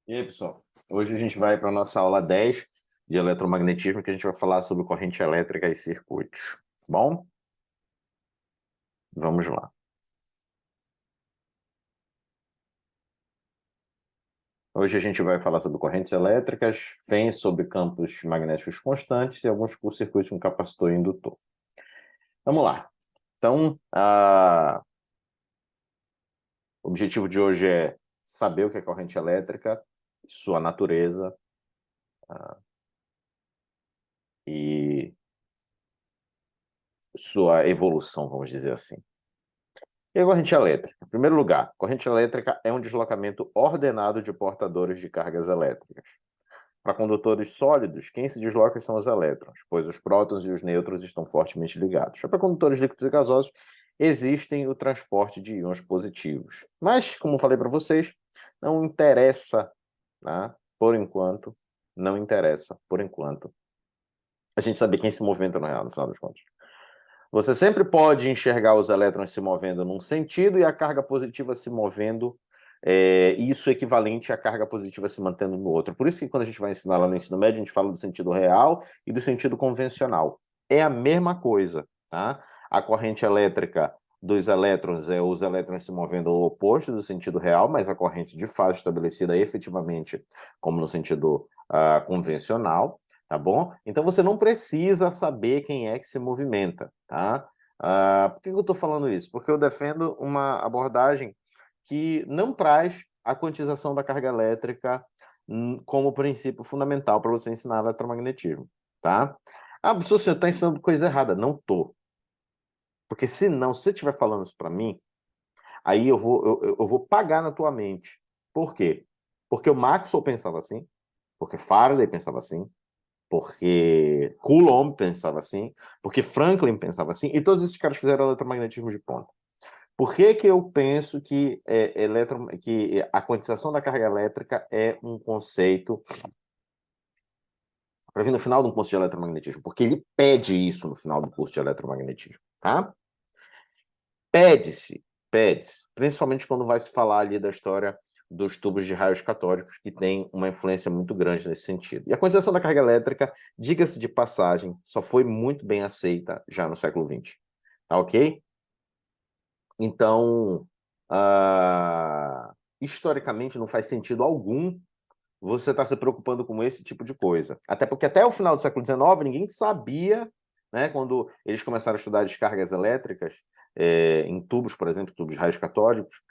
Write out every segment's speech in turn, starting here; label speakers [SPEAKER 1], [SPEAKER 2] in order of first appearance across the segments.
[SPEAKER 1] E aí, pessoal? Hoje a gente vai para a nossa aula 10 de eletromagnetismo, que a gente vai falar sobre corrente elétrica e circuitos. Bom, vamos lá. Hoje a gente vai falar sobre correntes elétricas, fens sobre campos magnéticos constantes e alguns circuitos com capacitor e indutor. Vamos lá. Então, o objetivo de hoje é saber o que é corrente elétrica, sua natureza, e sua evolução, vamos dizer assim. E a corrente elétrica? Em primeiro lugar, corrente elétrica é um deslocamento ordenado de portadores de cargas elétricas. Para condutores sólidos, quem se desloca são os elétrons, pois os prótons e os nêutrons estão fortemente ligados. Já para condutores líquidos e gasosos, existem o transporte de íons positivos. Mas, como falei para vocês, não interessa, né? Por enquanto, não interessa, por enquanto, a gente saber quem se movimenta no real, no final das contas. Você sempre pode enxergar os elétrons se movendo num sentido e a carga positiva se movendo, isso equivalente à carga positiva se mantendo no outro. Por isso que quando a gente vai ensinar lá no ensino médio, a gente fala do sentido real e do sentido convencional. É a mesma coisa, tá? A corrente elétrica dos elétrons é os elétrons se movendo ao oposto do sentido real, mas a corrente de fase estabelecida efetivamente como no sentido convencional. Tá bom? Então você não precisa saber quem é que se movimenta, tá? Por que eu estou falando isso? Porque eu defendo uma abordagem que não traz a quantização da carga elétrica como princípio fundamental para você ensinar eletromagnetismo, tá? Professor, você está ensinando coisa errada. Não tô. Porque se não, se você estiver falando isso para mim, aí eu vou pagar na tua mente. Por quê? Porque o Maxwell pensava assim, porque Faraday pensava assim, porque Coulomb pensava assim, porque Franklin pensava assim, e todos esses caras fizeram eletromagnetismo de ponta. Por que que eu penso que, que a quantização da carga elétrica é um conceito para vir no final de um curso de eletromagnetismo? Porque ele pede isso no final do curso de eletromagnetismo, tá? Pede-se, principalmente quando vai se falar ali da história dos tubos de raios catódicos, que tem uma influência muito grande nesse sentido. E a quantização da carga elétrica, diga-se de passagem, só foi muito bem aceita já no século XX. Tá ok? Então, historicamente, não faz sentido algum você estar se preocupando com esse tipo de coisa. Até porque até o final do século XIX, ninguém sabia, né, quando eles começaram a estudar descargas elétricas, em tubos, por exemplo, tubos de raios catódicos,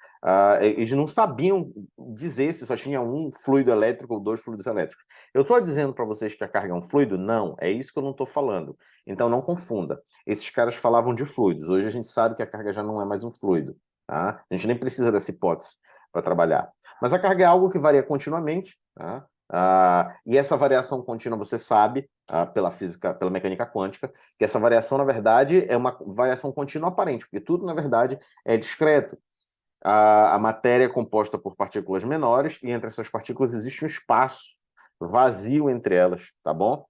[SPEAKER 1] eles não sabiam dizer se só tinha um fluido elétrico ou dois fluidos elétricos. Eu estou dizendo para vocês que a carga é um fluido? Não, é isso que eu não estou falando. Então não confunda. Esses caras falavam de fluidos. Hoje a gente sabe que a carga já não é mais um fluido. Tá? A gente nem precisa dessa hipótese para trabalhar. Mas a carga é algo que varia continuamente, tá? E essa variação contínua, você sabe, pela física, pela mecânica quântica, que essa variação, na verdade, é uma variação contínua aparente, porque tudo, na verdade, é discreto. A matéria é composta por partículas menores, e entre essas partículas existe um espaço vazio entre elas, tá bom?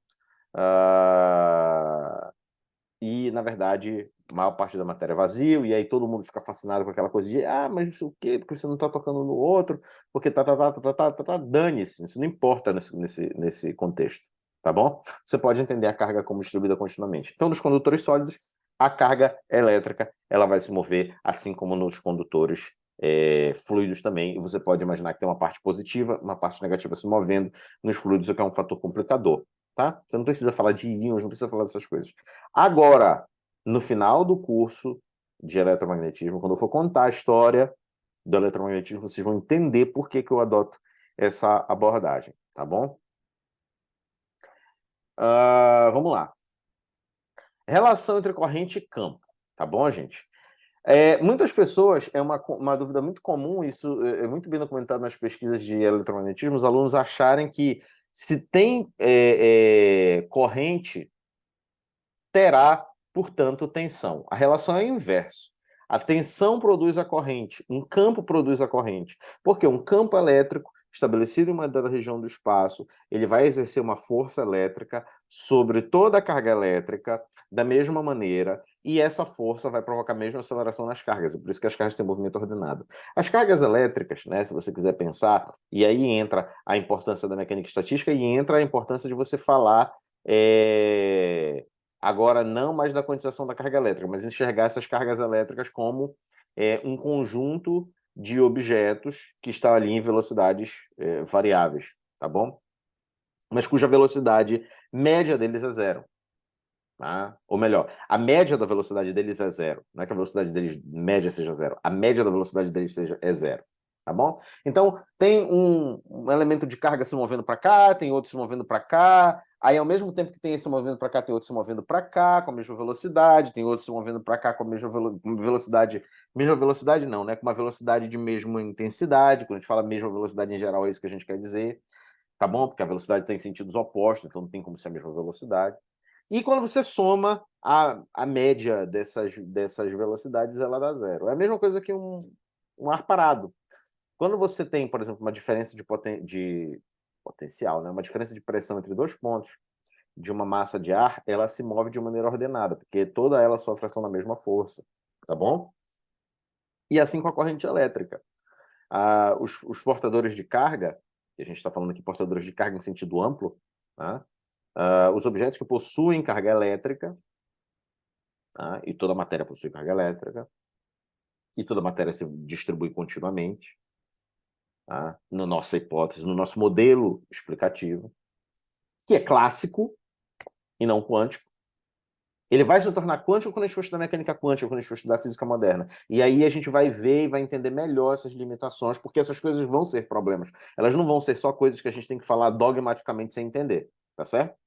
[SPEAKER 1] E, na verdade, a maior parte da matéria é vazio, e aí todo mundo fica fascinado com aquela coisa de mas não sei o quê, porque você não está tocando no outro, porque dane-se, isso não importa nesse contexto, tá bom? Você pode entender a carga como distribuída continuamente. Então, nos condutores sólidos, a carga elétrica ela vai se mover, assim como nos condutores fluidos também, e você pode imaginar que tem uma parte positiva, uma parte negativa se movendo nos fluidos, o que é um fator complicador. Tá? Você não precisa falar de íons, não precisa falar dessas coisas. Agora, no final do curso de eletromagnetismo, quando eu for contar a história do eletromagnetismo, vocês vão entender por que que eu adoto essa abordagem, tá bom? Vamos lá. Relação entre corrente e campo, tá bom, gente? Muitas pessoas, é uma dúvida muito comum, isso é muito bem documentado nas pesquisas de eletromagnetismo, os alunos acharem que se tem corrente, terá, portanto, tensão. A relação é inversa. A tensão produz a corrente, um campo produz a corrente. Porque um campo elétrico, estabelecido em uma dada região do espaço, ele vai exercer uma força elétrica sobre toda a carga elétrica, da mesma maneira e essa força vai provocar a mesma aceleração nas cargas, e por isso que as cargas têm movimento ordenado. As cargas elétricas, né, se você quiser pensar, e aí entra a importância da mecânica estatística e entra a importância de você falar agora não mais da quantização da carga elétrica, mas enxergar essas cargas elétricas como um conjunto de objetos que está ali em velocidades variáveis, tá bom? Mas cuja velocidade média deles é zero. Tá? Ou melhor, a média da velocidade deles é zero. Não é que a velocidade deles média seja zero. A média da velocidade deles é zero. Tá bom? Então, tem um elemento de carga se movendo para cá, tem outro se movendo para cá. Aí, ao mesmo tempo que tem esse movendo para cá, tem outro se movendo para cá com a mesma velocidade, tem outro se movendo para cá com a mesma velocidade. Mesma velocidade não, né? Com uma velocidade de mesma intensidade. Quando a gente fala mesma velocidade em geral, é isso que a gente quer dizer. Tá bom? Porque a velocidade tem sentidos opostos, então não tem como ser a mesma velocidade. E quando você soma a média dessas velocidades, ela dá zero. É a mesma coisa que um ar parado. Quando você tem, por exemplo, uma diferença de potencial, né? Uma diferença de pressão entre dois pontos de uma massa de ar, ela se move de maneira ordenada, porque toda ela sofre ação da mesma força, tá bom? E assim com a corrente elétrica. Os portadores de carga, que a gente está falando aqui portadores de carga em sentido amplo, tá? Os objetos que possuem carga elétrica, tá? E toda matéria possui carga elétrica, e toda matéria se distribui continuamente, tá? Na nossa hipótese, no nosso modelo explicativo, que é clássico e não quântico. Ele vai se tornar quântico quando a gente for estudar mecânica quântica, quando a gente for estudar física moderna. E aí a gente vai ver e vai entender melhor essas limitações, porque essas coisas vão ser problemas. Elas não vão ser só coisas que a gente tem que falar dogmaticamente sem entender, tá certo?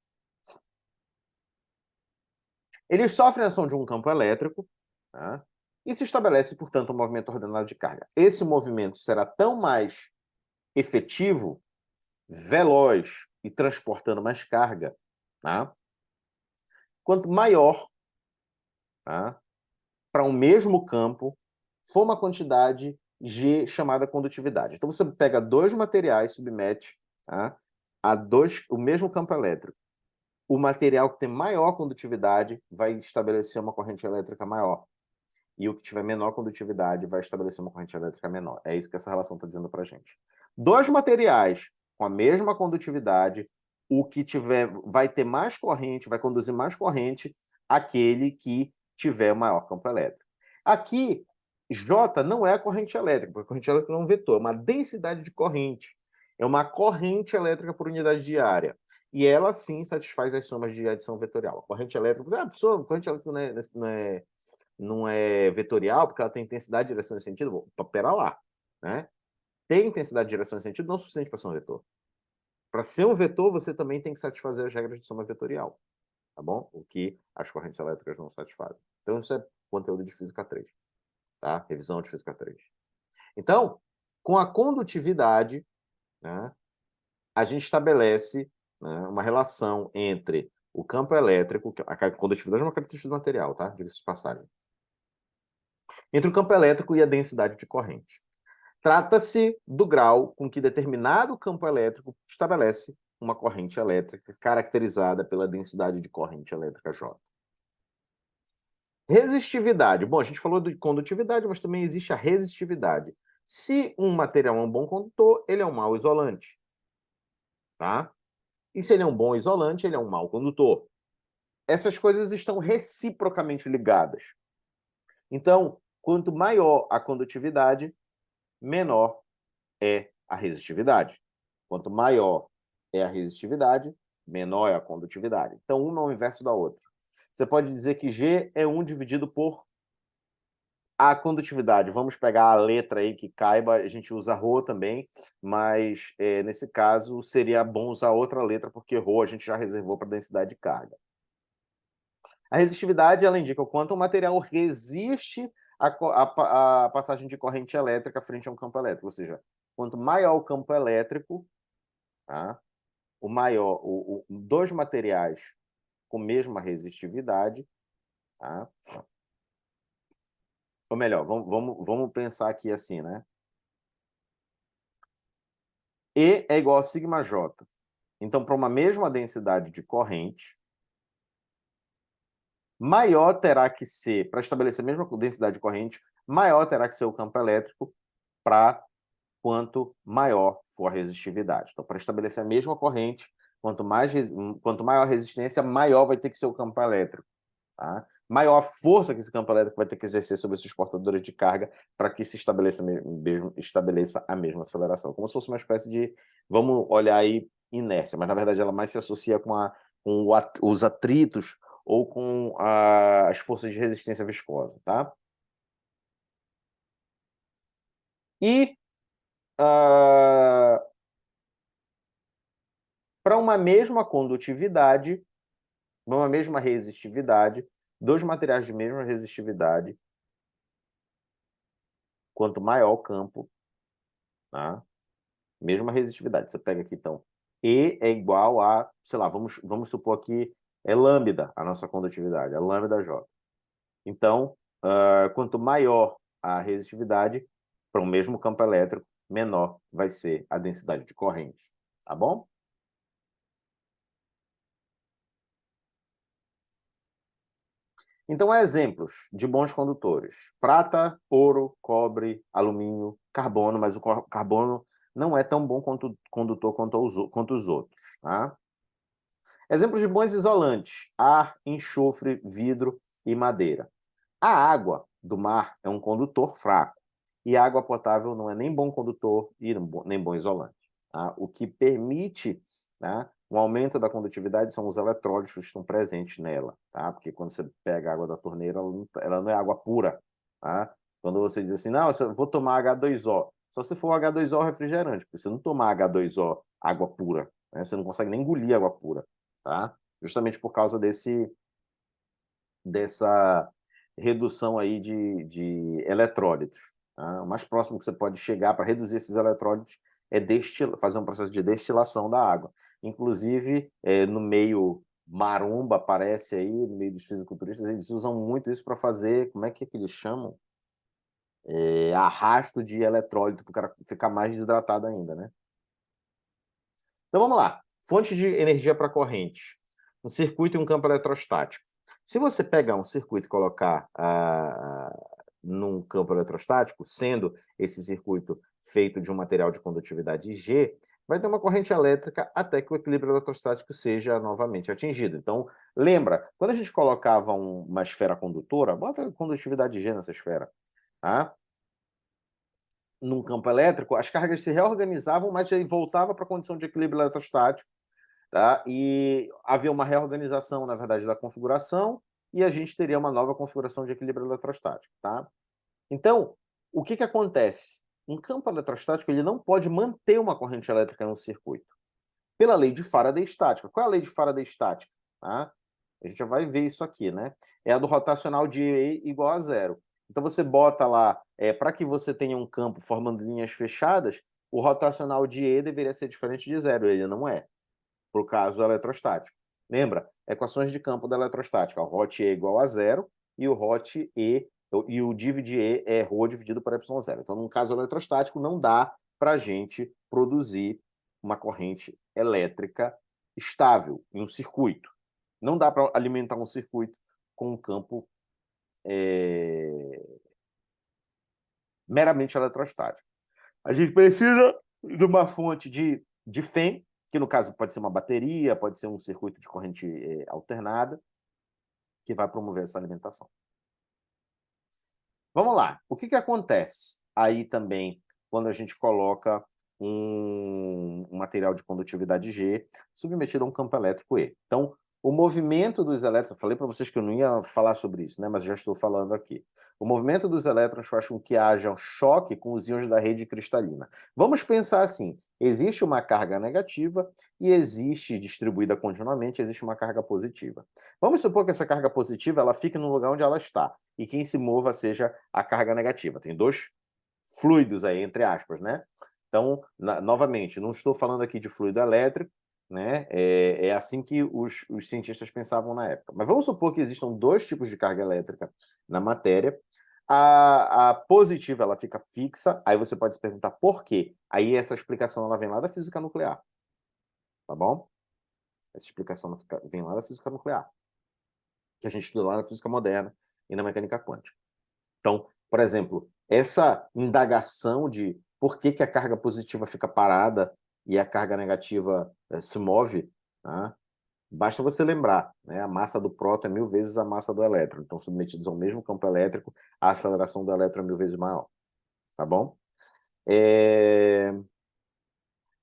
[SPEAKER 1] Eles sofrem a ação de um campo elétrico, tá? E se estabelece, portanto, um movimento ordenado de carga. Esse movimento será tão mais efetivo, veloz e transportando mais carga, tá? Quanto maior, tá? Para um mesmo campo for uma quantidade G chamada condutividade. Então você pega dois materiais, submete, tá? O mesmo campo elétrico. O material que tem maior condutividade vai estabelecer uma corrente elétrica maior. E o que tiver menor condutividade vai estabelecer uma corrente elétrica menor. É isso que essa relação está dizendo para a gente. Dois materiais com a mesma condutividade, o que tiver vai ter mais corrente, vai conduzir mais corrente, aquele que tiver maior campo elétrico. Aqui, J não é a corrente elétrica, porque a corrente elétrica é um vetor, é uma densidade de corrente. É uma corrente elétrica por unidade de área. E ela, sim, satisfaz as somas de adição vetorial. A corrente elétrica... a corrente elétrica não é vetorial, porque ela tem intensidade, direção e sentido. Pera lá, né? Ter intensidade, direção e sentido não é suficiente para ser um vetor. Para ser um vetor, você também tem que satisfazer as regras de soma vetorial, tá bom? O que as correntes elétricas não satisfazem. Então, isso é conteúdo de Física 3, tá? Revisão de Física 3. Então, com a condutividade, né, a gente estabelece, né, uma relação entre o campo elétrico, a condutividade é uma característica do material, tá? Diga-se de passagem. Entre o campo elétrico e a densidade de corrente. Trata-se do grau com que determinado campo elétrico estabelece uma corrente elétrica caracterizada pela densidade de corrente elétrica J. Resistividade. Bom, a gente falou de condutividade, mas também existe a resistividade. Se um material é um bom condutor, ele é um mau isolante. Tá? E se ele é um bom isolante, ele é um mau condutor. Essas coisas estão reciprocamente ligadas. Então, quanto maior a condutividade, menor é a resistividade. Quanto maior é a resistividade, menor é a condutividade. Então, uma é o inverso da outra. Você pode dizer que G é 1 dividido por a condutividade. Vamos pegar a letra aí que caiba, a gente usa ρ também, mas nesse caso seria bom usar outra letra, porque ρ a gente já reservou para densidade de carga. A resistividade, ela indica o quanto o material resiste à passagem de corrente elétrica frente a um campo elétrico, ou seja, quanto maior o campo elétrico, tá? O maior, dois materiais com mesma resistividade, tá? Ou melhor, vamos pensar aqui assim, né? E é igual a σJ. Então, para uma mesma densidade de corrente, maior terá que ser, para estabelecer a mesma densidade de corrente, maior terá que ser o campo elétrico para quanto maior for a resistividade. Então, para estabelecer a mesma corrente, quanto maior a resistência, maior vai ter que ser o campo elétrico. Tá? Maior a força que esse campo elétrico vai ter que exercer sobre esses portadores de carga para que se estabeleça a mesma aceleração. Como se fosse uma espécie de, vamos olhar aí, inércia, mas na verdade ela mais se associa com os atritos ou com as forças de resistência viscosa. Tá? E para uma mesma condutividade, uma mesma resistividade, dois materiais de mesma resistividade, quanto maior o campo, tá? Mesma resistividade. Você pega aqui, então, E é igual a, sei lá, vamos supor que é lambda a nossa condutividade, a lambda J. Então, quanto maior a resistividade, para o mesmo campo elétrico, menor vai ser a densidade de corrente. Tá bom? Então, exemplos de bons condutores: prata, ouro, cobre, alumínio, carbono, mas o carbono não é tão bom condutor quanto os outros. Tá? Exemplos de bons isolantes: ar, enxofre, vidro e madeira. A água do mar é um condutor fraco, e a água potável não é nem bom condutor e nem bom isolante. Tá? O que permite, tá, um aumento da condutividade são os eletrólitos que estão presentes nela, tá? Porque quando você pega a água da torneira, ela não é água pura. Tá? Quando você diz assim, não, eu vou tomar H2O, só se for H2O refrigerante, porque você não tomar H2O água pura, né? Você não consegue nem engolir água pura. Tá? Justamente por causa dessa redução aí de eletrólitos. Tá? O mais próximo que você pode chegar para reduzir esses eletrólitos é fazer um processo de destilação da água. Inclusive, no meio maromba, aparece aí, no meio dos fisiculturistas, eles usam muito isso para fazer, como é que eles chamam? Arrasto de eletrólito, para o cara ficar mais desidratado ainda, né? Então vamos lá. Fonte de energia para corrente. Um circuito e um campo eletrostático. Se você pegar um circuito e colocar num campo eletrostático, sendo esse circuito feito de um material de condutividade G, vai ter uma corrente elétrica até que o equilíbrio eletrostático seja novamente atingido. Então, lembra, quando a gente colocava uma esfera condutora, bota condutividade G nessa esfera, tá? Num campo elétrico, as cargas se reorganizavam, mas aí voltava para a condição de equilíbrio eletrostático. Tá? E havia uma reorganização, na verdade, da configuração, e a gente teria uma nova configuração de equilíbrio eletrostático. Tá? Então, o que acontece? Um campo eletrostático ele não pode manter uma corrente elétrica no circuito. Pela lei de Faraday estática. Qual é a lei de Faraday estática? Tá? A gente já vai ver isso aqui, né? É a do rotacional de E igual a zero. Então, você bota lá, para que você tenha um campo formando linhas fechadas, o rotacional de E deveria ser diferente de zero. Ele não é, para o caso eletrostático. Lembra? Equações de campo da eletrostática. O Hot E igual a zero e o Hot E e o div de E é ρ dividido por ε0. Então, no caso eletrostático, não dá para a gente produzir uma corrente elétrica estável em um circuito. Não dá para alimentar um circuito com um campo meramente eletrostático. A gente precisa de uma fonte de FEM, que no caso pode ser uma bateria, pode ser um circuito de corrente alternada, que vai promover essa alimentação. Vamos lá. O que acontece aí também quando a gente coloca um material de condutividade G submetido a um campo elétrico E? Então, o movimento dos elétrons, eu falei para vocês que eu não ia falar sobre isso, né? Mas já estou falando aqui. O movimento dos elétrons faz com que haja um choque com os íons da rede cristalina. Vamos pensar assim: existe uma carga negativa e existe, distribuída continuamente, existe uma carga positiva. Vamos supor que essa carga positiva ela fique no lugar onde ela está e quem se mova seja a carga negativa. Tem dois fluidos aí, entre aspas, né? Então, novamente, não estou falando aqui de fluido elétrico, né? É assim que os cientistas pensavam na época. Mas vamos supor que existam dois tipos de carga elétrica na matéria. A positiva ela fica fixa, aí você pode se perguntar por quê. Aí essa explicação ela vem lá da física nuclear, tá bom? Essa explicação vem lá da física nuclear. que a gente estuda lá na física moderna e na mecânica quântica. Então, por exemplo, essa indagação de por que a carga positiva fica parada e a carga negativa se move, tá? Basta você lembrar, né? A massa do próton é 1000 vezes a massa do elétron. Então, submetidos ao mesmo campo elétrico, a aceleração do elétron é 1000 vezes maior. Tá bom?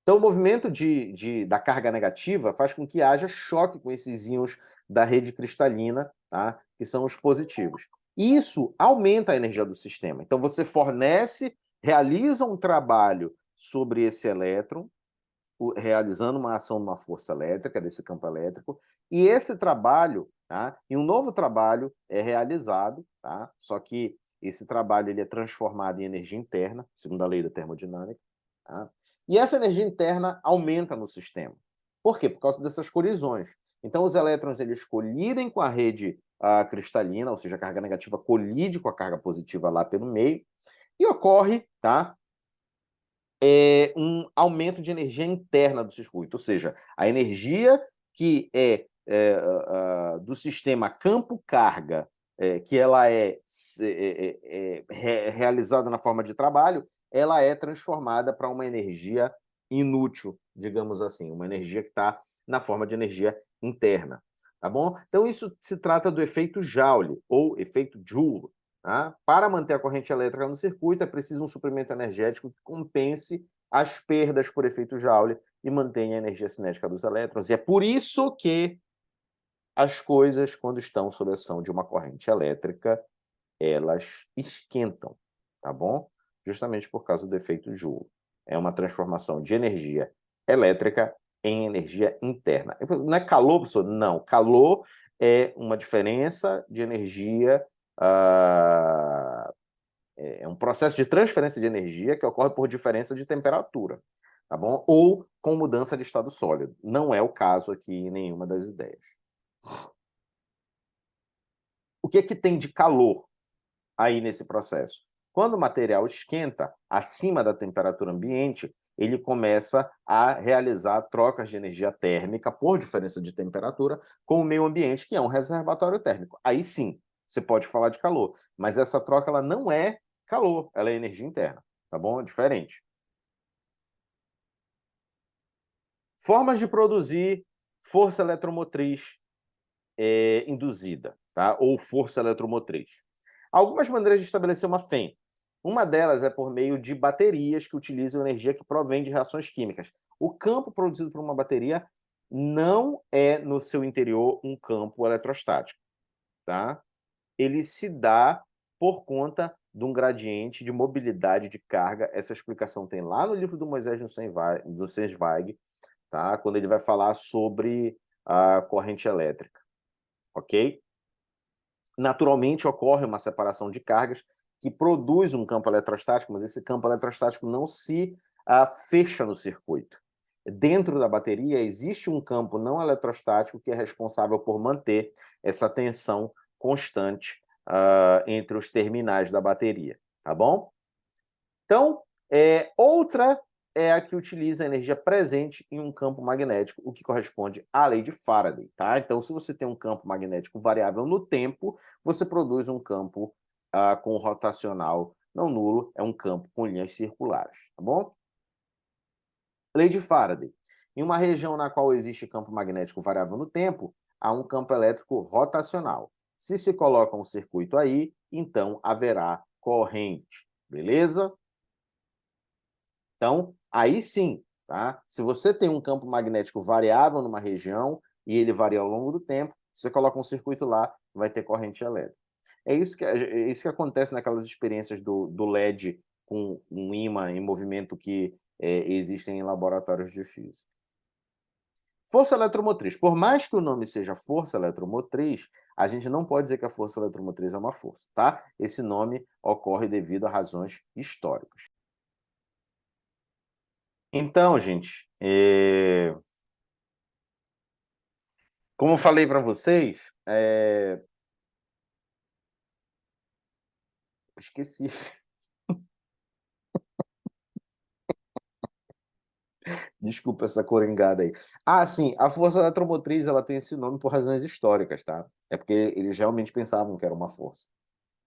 [SPEAKER 1] Então, o movimento da carga negativa faz com que haja choque com esses íons da rede cristalina, tá? Que são os positivos. Isso aumenta a energia do sistema. Então, você realiza um trabalho sobre esse elétron, realizando uma ação numa força elétrica, desse campo elétrico, e esse trabalho, tá? E um novo trabalho é realizado, tá? Só que esse trabalho ele é transformado em energia interna, segundo a lei da termodinâmica, tá? E essa energia interna aumenta no sistema. Por quê? Por causa dessas colisões. Então, os elétrons eles colidem com a rede cristalina, ou seja, a carga negativa colide com a carga positiva lá pelo meio, e ocorre, tá? Um aumento de energia interna do circuito, ou seja, a energia que do sistema campo-carga, que ela realizada na forma de trabalho, ela é transformada para uma energia inútil, digamos assim, uma energia que está na forma de energia interna. Tá bom? Então, isso se trata do efeito Joule, ou efeito Joule. Tá? Para manter a corrente elétrica no circuito, é preciso um suprimento energético que compense as perdas por efeito Joule e mantenha a energia cinética dos elétrons. E é por isso que as coisas, quando estão sob a ação de uma corrente elétrica, elas esquentam, tá bom? Justamente por causa do efeito Joule. É uma transformação de energia elétrica em energia interna. Não é calor, professor? Não. Calor é uma diferença de energia é um processo de transferência de energia que ocorre por diferença de temperatura, tá bom? Ou com mudança de estado sólido. Não é o caso aqui em nenhuma das ideias. O que tem de calor aí nesse processo? Quando o material esquenta acima da temperatura ambiente, ele começa a realizar trocas de energia térmica por diferença de temperatura com o meio ambiente, que é um reservatório térmico. Aí sim, você pode falar de calor, mas essa troca ela não é calor, ela é energia interna, tá bom? É diferente. Formas de produzir força eletromotriz induzida, tá? Ou força eletromotriz. Algumas maneiras de estabelecer uma FEM. Uma delas é por meio de baterias que utilizam energia que provém de reações químicas. O campo produzido por uma bateria não é, no seu interior, um campo eletrostático, tá? Ele se dá por conta de um gradiente de mobilidade de carga. Essa explicação tem lá no livro do Moisés Nussensweig, tá? Quando ele vai falar sobre a corrente elétrica, ok? Naturalmente ocorre uma separação de cargas que produz um campo eletrostático, mas esse campo eletrostático não se fecha no circuito. Dentro da bateria existe um campo não eletrostático que é responsável por manter essa tensão constante entre os terminais da bateria, tá bom? Então, outra é a que utiliza a energia presente em um campo magnético, o que corresponde à lei de Faraday, tá? Então, se você tem um campo magnético variável no tempo, você produz um campo com rotacional não nulo, é um campo com linhas circulares, tá bom? Lei de Faraday. Em uma região na qual existe campo magnético variável no tempo, há um campo elétrico rotacional. Se se coloca um circuito aí, então haverá corrente, beleza? Então, aí sim, tá? Se você tem um campo magnético variável numa região e ele varia ao longo do tempo, você coloca um circuito lá, vai ter corrente elétrica. É isso que acontece naquelas experiências do LED com um ímã em movimento que existem em laboratórios de física. Força eletromotriz. Por mais que o nome seja força eletromotriz, a gente não pode dizer que a força eletromotriz é uma força, tá? Esse nome ocorre devido a razões históricas. Então, gente, como eu falei para vocês, esqueci. Desculpa essa coringada aí. Ah, sim, a força eletromotriz ela tem esse nome por razões históricas, tá? É porque eles realmente pensavam que era uma força.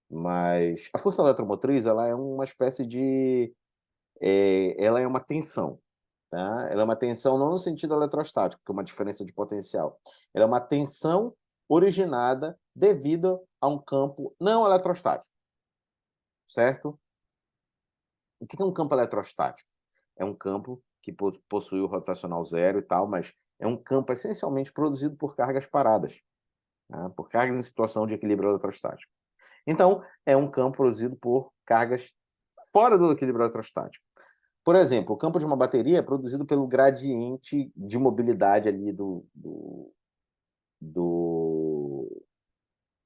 [SPEAKER 1] Mas a força eletromotriz, ela é uma espécie de... ela é uma tensão, tá? Ela é uma tensão não no sentido eletrostático, que é uma diferença de potencial. Ela é uma tensão originada devido a um campo não eletrostático, certo? O que é um campo eletrostático? É um campo que possui o rotacional zero e tal, mas é um campo essencialmente produzido por cargas paradas, tá? Por cargas em situação de equilíbrio eletrostático. Então, é um campo produzido por cargas fora do equilíbrio eletrostático. Por exemplo, o campo de uma bateria é produzido pelo gradiente de mobilidade ali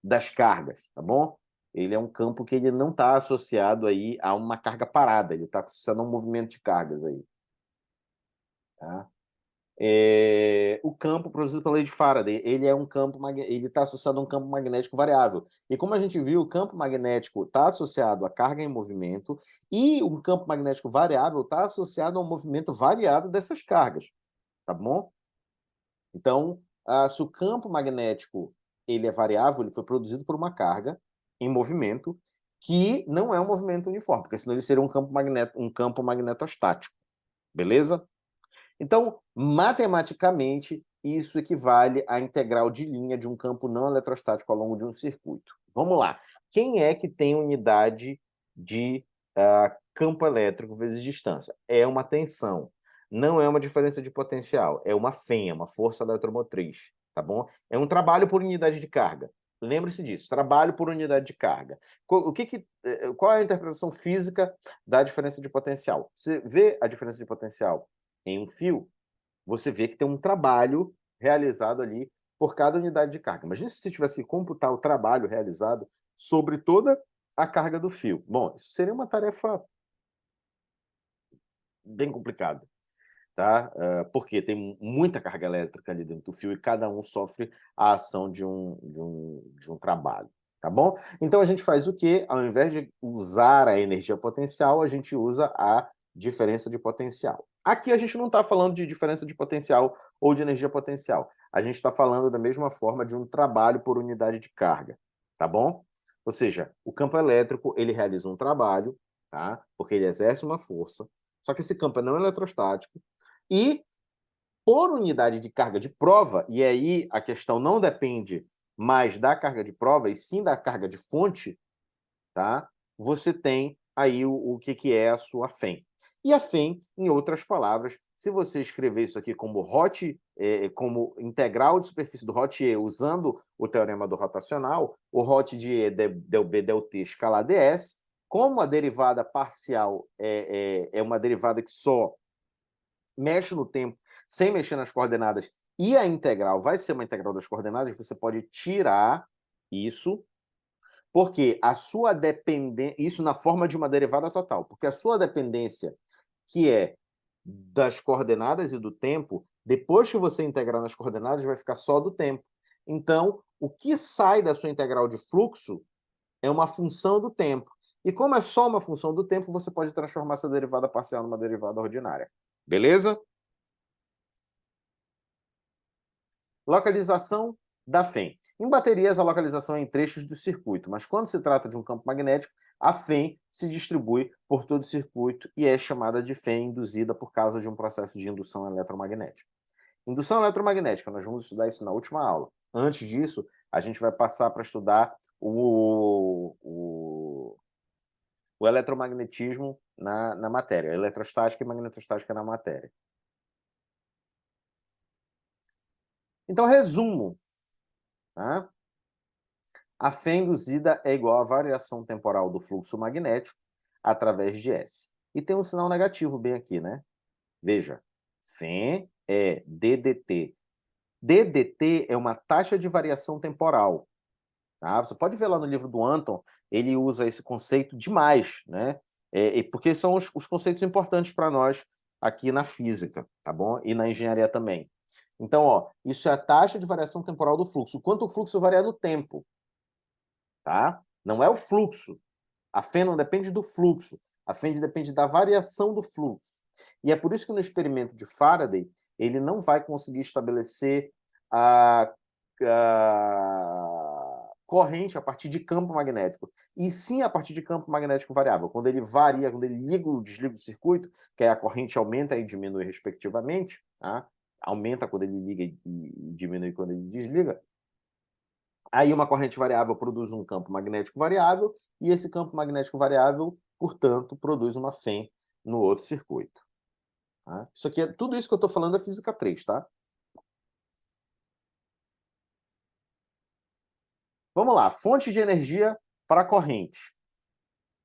[SPEAKER 1] das cargas, tá bom? Ele é um campo que ele não está associado aí a uma carga parada, ele está associado a um movimento de cargas aí, tá? O campo produzido pela lei de Faraday, ele é um campo, ele está associado a um campo magnético variável. E como a gente viu, o campo magnético está associado à carga em movimento e um campo magnético variável está associado a um movimento variado dessas cargas, tá bom? Então, se o campo magnético ele é variável, ele foi produzido por uma carga em movimento que não é um movimento uniforme, porque senão ele seria um campo magnetostático, beleza? Então, matematicamente, isso equivale à integral de linha de um campo não eletrostático ao longo de um circuito. Vamos lá. Quem é que tem unidade de campo elétrico vezes distância? É uma tensão. Não é uma diferença de potencial. É uma FEM, uma força eletromotriz. Tá bom? É um trabalho por unidade de carga. Lembre-se disso, trabalho por unidade de carga. Qual é a interpretação física da diferença de potencial? Você vê a diferença de potencial em um fio, você vê que tem um trabalho realizado ali por cada unidade de carga. Imagina se você tivesse que computar o trabalho realizado sobre toda a carga do fio. Bom, isso seria uma tarefa bem complicada, tá? Porque tem muita carga elétrica ali dentro do fio e cada um sofre a ação de um trabalho, tá bom? Então a gente faz o quê? Ao invés de usar a energia potencial, a gente usa a diferença de potencial. Aqui a gente não está falando de diferença de potencial ou de energia potencial. A gente está falando da mesma forma de um trabalho por unidade de carga, tá bom? Ou seja, o campo elétrico ele realiza um trabalho, tá? Porque ele exerce uma força. Só que esse campo é não eletrostático e por unidade de carga de prova, e aí a questão não depende mais da carga de prova, e sim da carga de fonte, tá? Você tem aí o que é a sua FEM. E a FEM, em outras palavras, se você escrever isso aqui como como integral de superfície do Rotier, usando o teorema do rotacional, o Rot de E del B del T escalar ds, como a derivada parcial é uma derivada que só mexe no tempo sem mexer nas coordenadas, e a integral vai ser uma integral das coordenadas, você pode tirar isso, porque a sua dependência, isso na forma de uma derivada total, porque a sua dependência, que é das coordenadas e do tempo, depois que você integrar nas coordenadas, vai ficar só do tempo. Então, o que sai da sua integral de fluxo é uma função do tempo. E como é só uma função do tempo, você pode transformar essa derivada parcial numa derivada ordinária. Beleza? Localização da FEM. Em baterias, a localização é em trechos do circuito, mas quando se trata de um campo magnético, a FEM se distribui por todo o circuito e é chamada de FEM induzida por causa de um processo de indução eletromagnética. Indução eletromagnética, nós vamos estudar isso na última aula. Antes disso, a gente vai passar para estudar o eletromagnetismo na matéria, eletrostática e magnetostática na matéria. Então, resumo. Tá? A fé induzida é igual à variação temporal do fluxo magnético através de S. E tem um sinal negativo bem aqui, né? Veja, φ é DDT. DDT é uma taxa de variação temporal. Tá? Você pode ver lá no livro do Anton, ele usa esse conceito demais, né? Porque são os conceitos importantes para nós aqui na física, tá bom? E na engenharia também. Então, ó, isso é a taxa de variação temporal do fluxo. Quanto o fluxo varia no tempo, tá? Não é o fluxo. A fé não depende do fluxo. A fé depende da variação do fluxo. E é por isso que no experimento de Faraday, ele não vai conseguir estabelecer corrente a partir de campo magnético, e sim a partir de campo magnético variável. Quando ele varia, quando ele liga ou desliga o circuito, que a corrente aumenta e diminui respectivamente, tá? Aumenta quando ele liga e diminui quando ele desliga. Aí uma corrente variável produz um campo magnético variável, e esse campo magnético variável, portanto, produz uma FEM no outro circuito. Tá? Isso aqui tudo isso que eu estou falando é física 3, tá? Vamos lá, fonte de energia para corrente.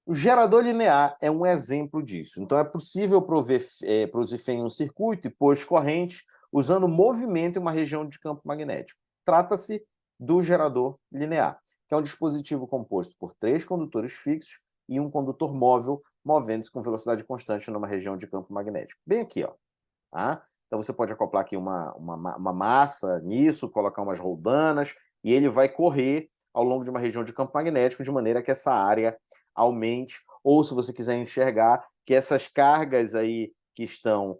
[SPEAKER 1] O gerador linear é um exemplo disso. Então, é possível produzir FEM em um circuito e pôs corrente usando movimento em uma região de campo magnético. Trata-se do gerador linear, que é um dispositivo composto por 3 condutores fixos e um condutor móvel, movendo-se com velocidade constante numa região de campo magnético. Bem aqui, ó. Tá? Então, você pode acoplar aqui uma massa nisso, colocar umas roldanas, e ele vai correr ao longo de uma região de campo magnético, de maneira que essa área aumente, ou se você quiser enxergar, que essas cargas aí que estão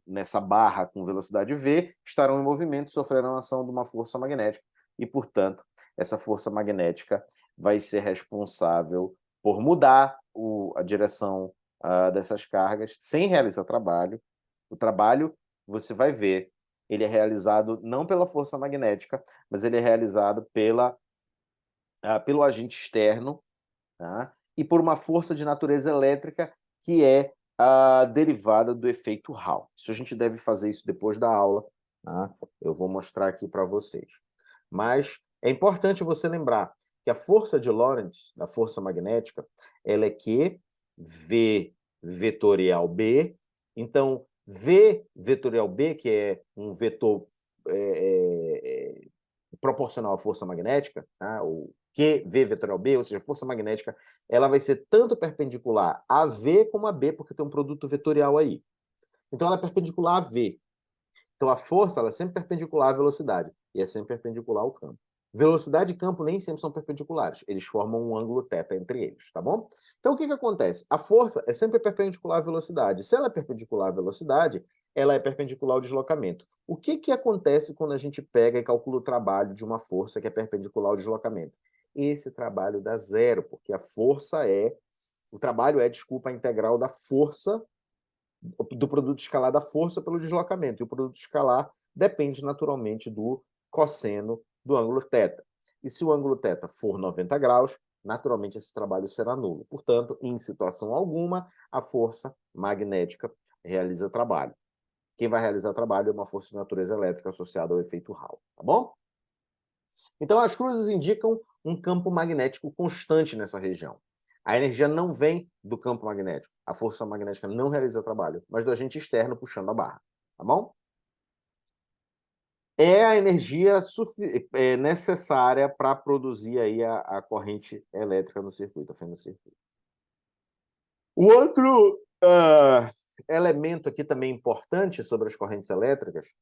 [SPEAKER 1] nessa barra com velocidade V estarão em movimento e sofrerão a ação de uma força magnética, e, portanto, essa força magnética vai ser responsável por mudar a direção dessas cargas sem realizar trabalho. O trabalho, você vai ver, ele é realizado não pela força magnética, mas ele é realizado pelo agente externo, tá? E por uma força de natureza elétrica que é derivada do efeito Hall. Isso a gente deve fazer isso depois da aula, tá? Eu vou mostrar aqui para vocês. Mas é importante você lembrar que a força de Lorentz, da força magnética, ela é Q, V vetorial B. Então, V vetorial B, que é um vetor proporcional à força magnética, tá? O QV vetorial B, ou seja, a força magnética, ela vai ser tanto perpendicular a V como a B, porque tem um produto vetorial aí. Então, ela é perpendicular a V. Então, a força ela é sempre perpendicular à velocidade, e é sempre perpendicular ao campo. Velocidade e campo nem sempre são perpendiculares, eles formam um ângulo θ entre eles, tá bom? Então, o que acontece? A força é sempre perpendicular à velocidade. Se ela é perpendicular à velocidade, ela é perpendicular ao deslocamento. O que acontece quando a gente pega e calcula o trabalho de uma força que é perpendicular ao deslocamento? Esse trabalho dá zero, porque a força o trabalho é, desculpa, a integral da força do produto escalar da força pelo deslocamento. E o produto escalar depende naturalmente do cosseno do ângulo θ. E se o ângulo θ for 90 graus, naturalmente esse trabalho será nulo. Portanto, em situação alguma, a força magnética realiza trabalho. Quem vai realizar trabalho é uma força de natureza elétrica associada ao efeito Hall, tá bom? Então, as cruzes indicam um campo magnético constante nessa região. A energia não vem do campo magnético. A força magnética não realiza trabalho, mas do agente externo puxando a barra. Tá bom? É a energia necessária para produzir aí a corrente elétrica no circuito, a fenda do circuito. O outro elemento aqui também importante sobre as correntes elétricas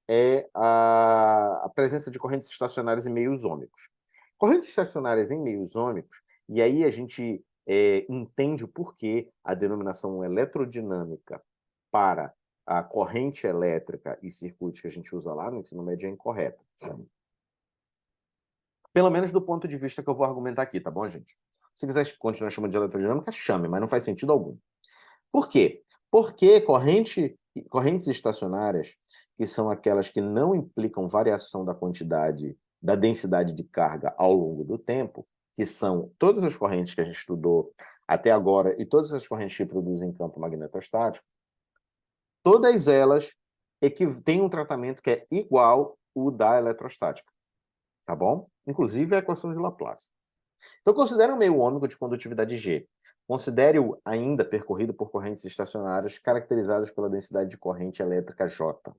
[SPEAKER 1] é a presença de correntes estacionárias em meios ômicos. Correntes estacionárias em meios ômicos, e aí a gente entende o porquê a denominação eletrodinâmica para a corrente elétrica e circuitos que a gente usa lá no ensino médio é incorreta. Pelo menos do ponto de vista que eu vou argumentar aqui, tá bom, gente? Se quiser continuar chamando de eletrodinâmica, chame, mas não faz sentido algum. Por quê? Porque correntes estacionárias, que são aquelas que não implicam variação da densidade de carga ao longo do tempo, que são todas as correntes que a gente estudou até agora e todas as correntes que produzem campo magnetostático, todas elas têm um tratamento que é igual o da eletrostática, tá bom? Inclusive a equação de Laplace. Então, considere um meio ômico de condutividade G. Considere-o ainda percorrido por correntes estacionárias caracterizadas pela densidade de corrente elétrica J.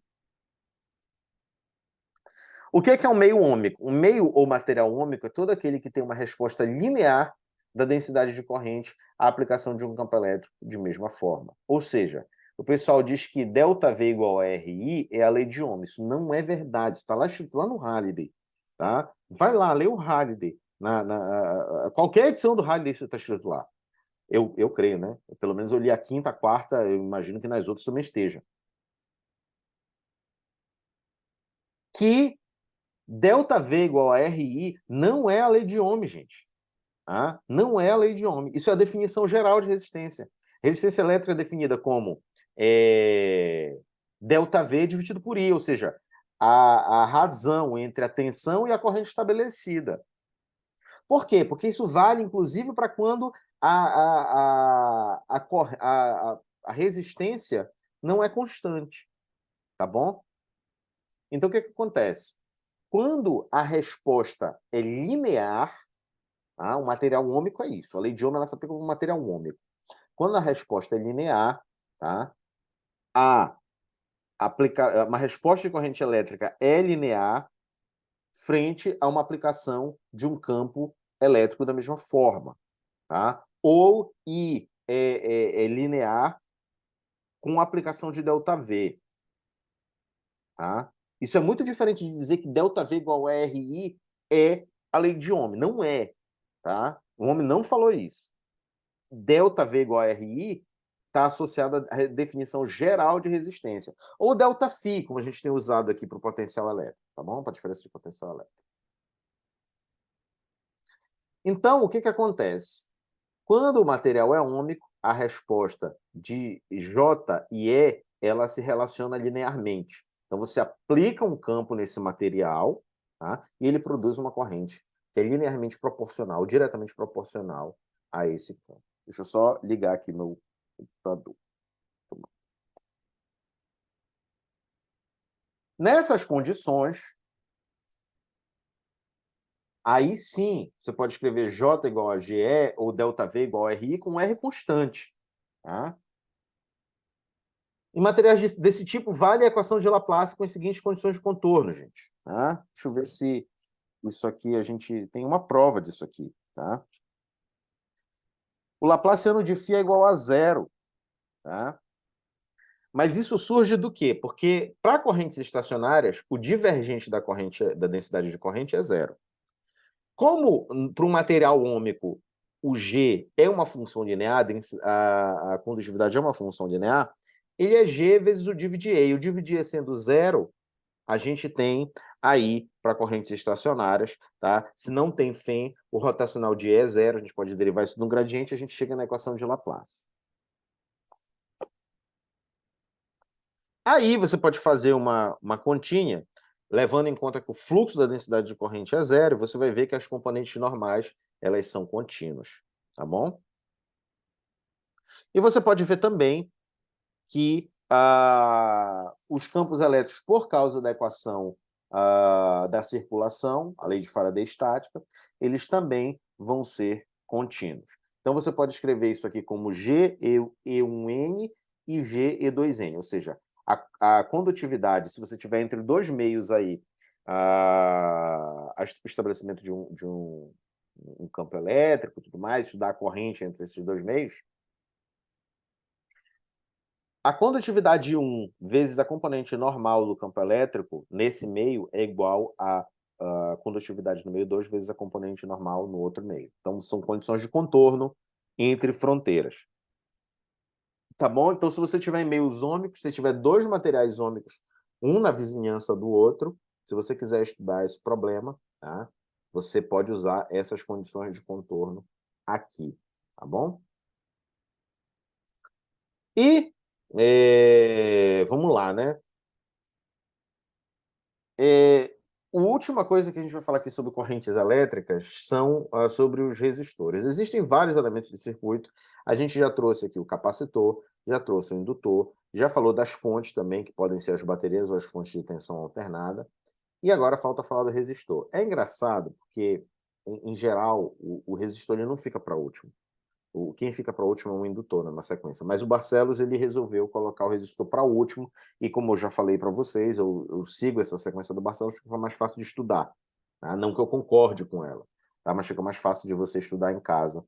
[SPEAKER 1] O que é um meio ômico? Um meio ou material ômico é todo aquele que tem uma resposta linear da densidade de corrente à aplicação de um campo elétrico de mesma forma. Ou seja, o pessoal diz que ΔV igual a RI é a lei de Ohm. Isso não é verdade. Isso está lá escrito lá no Halliday. Tá? Vai lá, lê o Halliday. Qualquer edição do Halliday isso está escrito lá. Eu creio, né? Pelo menos eu li a quinta, a quarta, eu imagino que nas outras também esteja. Que ΔV igual a RI não é a lei de Ohm, gente. Tá? Não é a lei de Ohm. Isso é a definição geral de resistência. Resistência elétrica é definida como ΔV dividido por I, ou seja, a razão entre a tensão e a corrente estabelecida. Por quê? Porque isso vale, inclusive, para quando a resistência não é constante, tá bom? Então, o que acontece? Quando a resposta é linear, tá? O material ômico é isso. A lei de Ohm ela se aplica como material ômico. Quando a resposta é linear, tá? Uma resposta de corrente elétrica é linear frente a uma aplicação de um campo elétrico da mesma forma. Tá? Ou I é linear com aplicação de ΔV. Tá? Isso é muito diferente de dizer que ΔV igual a RI é a lei de Ohm. Não é. Tá? O Ohm não falou isso. ΔV igual a RI está associado à definição geral de resistência. Ou ΔΦ, como a gente tem usado aqui para o potencial elétrico. Tá bom? Para a diferença de potencial elétrico. Então, o que acontece? Quando o material é ômico, a resposta de J e E ela se relaciona linearmente. Então, você aplica um campo nesse material, tá? E ele produz uma corrente que é linearmente proporcional, diretamente proporcional a esse campo. Deixa eu só ligar aqui meu computador. Nessas condições, aí sim, você pode escrever J igual a GE ou ΔV igual a RI com R constante. Tá? Em materiais desse tipo, vale a equação de Laplace com as seguintes condições de contorno, gente. Tá? Deixa eu ver se isso aqui, a gente tem uma prova disso aqui. Tá? O Laplaciano de φ é igual a zero. Tá? Mas isso surge do quê? Porque para correntes estacionárias, o divergente da densidade de corrente é zero. Como para um material ômico o G é uma função linear, a condutividade é uma função linear, ele é G vezes o div de E. E o div de E sendo zero, a gente tem aí para correntes estacionárias, tá? Se não tem φ, o rotacional de E é zero, a gente pode derivar isso no gradiente, a gente chega na equação de Laplace. Aí você pode fazer uma continha, levando em conta que o fluxo da densidade de corrente é zero, você vai ver que as componentes normais, elas são contínuas, tá bom? E você pode ver também que os campos elétricos, por causa da equação da circulação, a lei de Faraday estática, eles também vão ser contínuos. Então, você pode escrever isso aqui como G E1N e G E2N, ou seja, a condutividade, se você tiver entre dois meios aí, o estabelecimento de um campo elétrico e tudo mais, estudar a corrente entre esses dois meios, a condutividade 1 vezes a componente normal do campo elétrico nesse meio é igual a condutividade no meio 2 vezes a componente normal no outro meio. Então, são condições de contorno entre fronteiras. Tá bom? Então, se você tiver em meios ômicos, se tiver dois materiais ômicos, um na vizinhança do outro, se você quiser estudar esse problema, tá? Você pode usar essas condições de contorno aqui, tá bom? E vamos lá, né? A última coisa que a gente vai falar aqui sobre correntes elétricas são sobre os resistores. Existem vários elementos de circuito. A gente já trouxe aqui o capacitor, já trouxe o indutor, já falou das fontes também, que podem ser as baterias ou as fontes de tensão alternada. E agora falta falar do resistor. É engraçado porque, em geral, o resistor ele não fica para último. Quem fica para o último é um indutor, né, na sequência. Mas o Barcelos ele resolveu colocar o resistor para o último, e como eu já falei para vocês, eu sigo essa sequência do Barcelos porque fica mais fácil de estudar. Tá? Não que eu concorde com ela, tá? Mas fica mais fácil de você estudar em casa,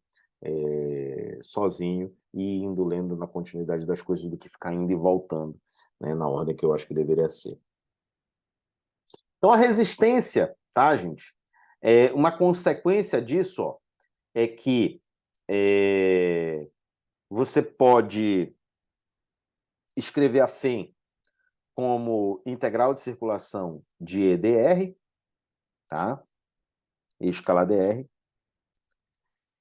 [SPEAKER 1] sozinho, e indo lendo na continuidade das coisas do que ficar indo e voltando, né, na ordem que eu acho que deveria ser. Então, a resistência, tá, gente? Uma consequência disso, ó, é que você pode escrever a FEM como integral de circulação de EdR, tá? E escalar dr.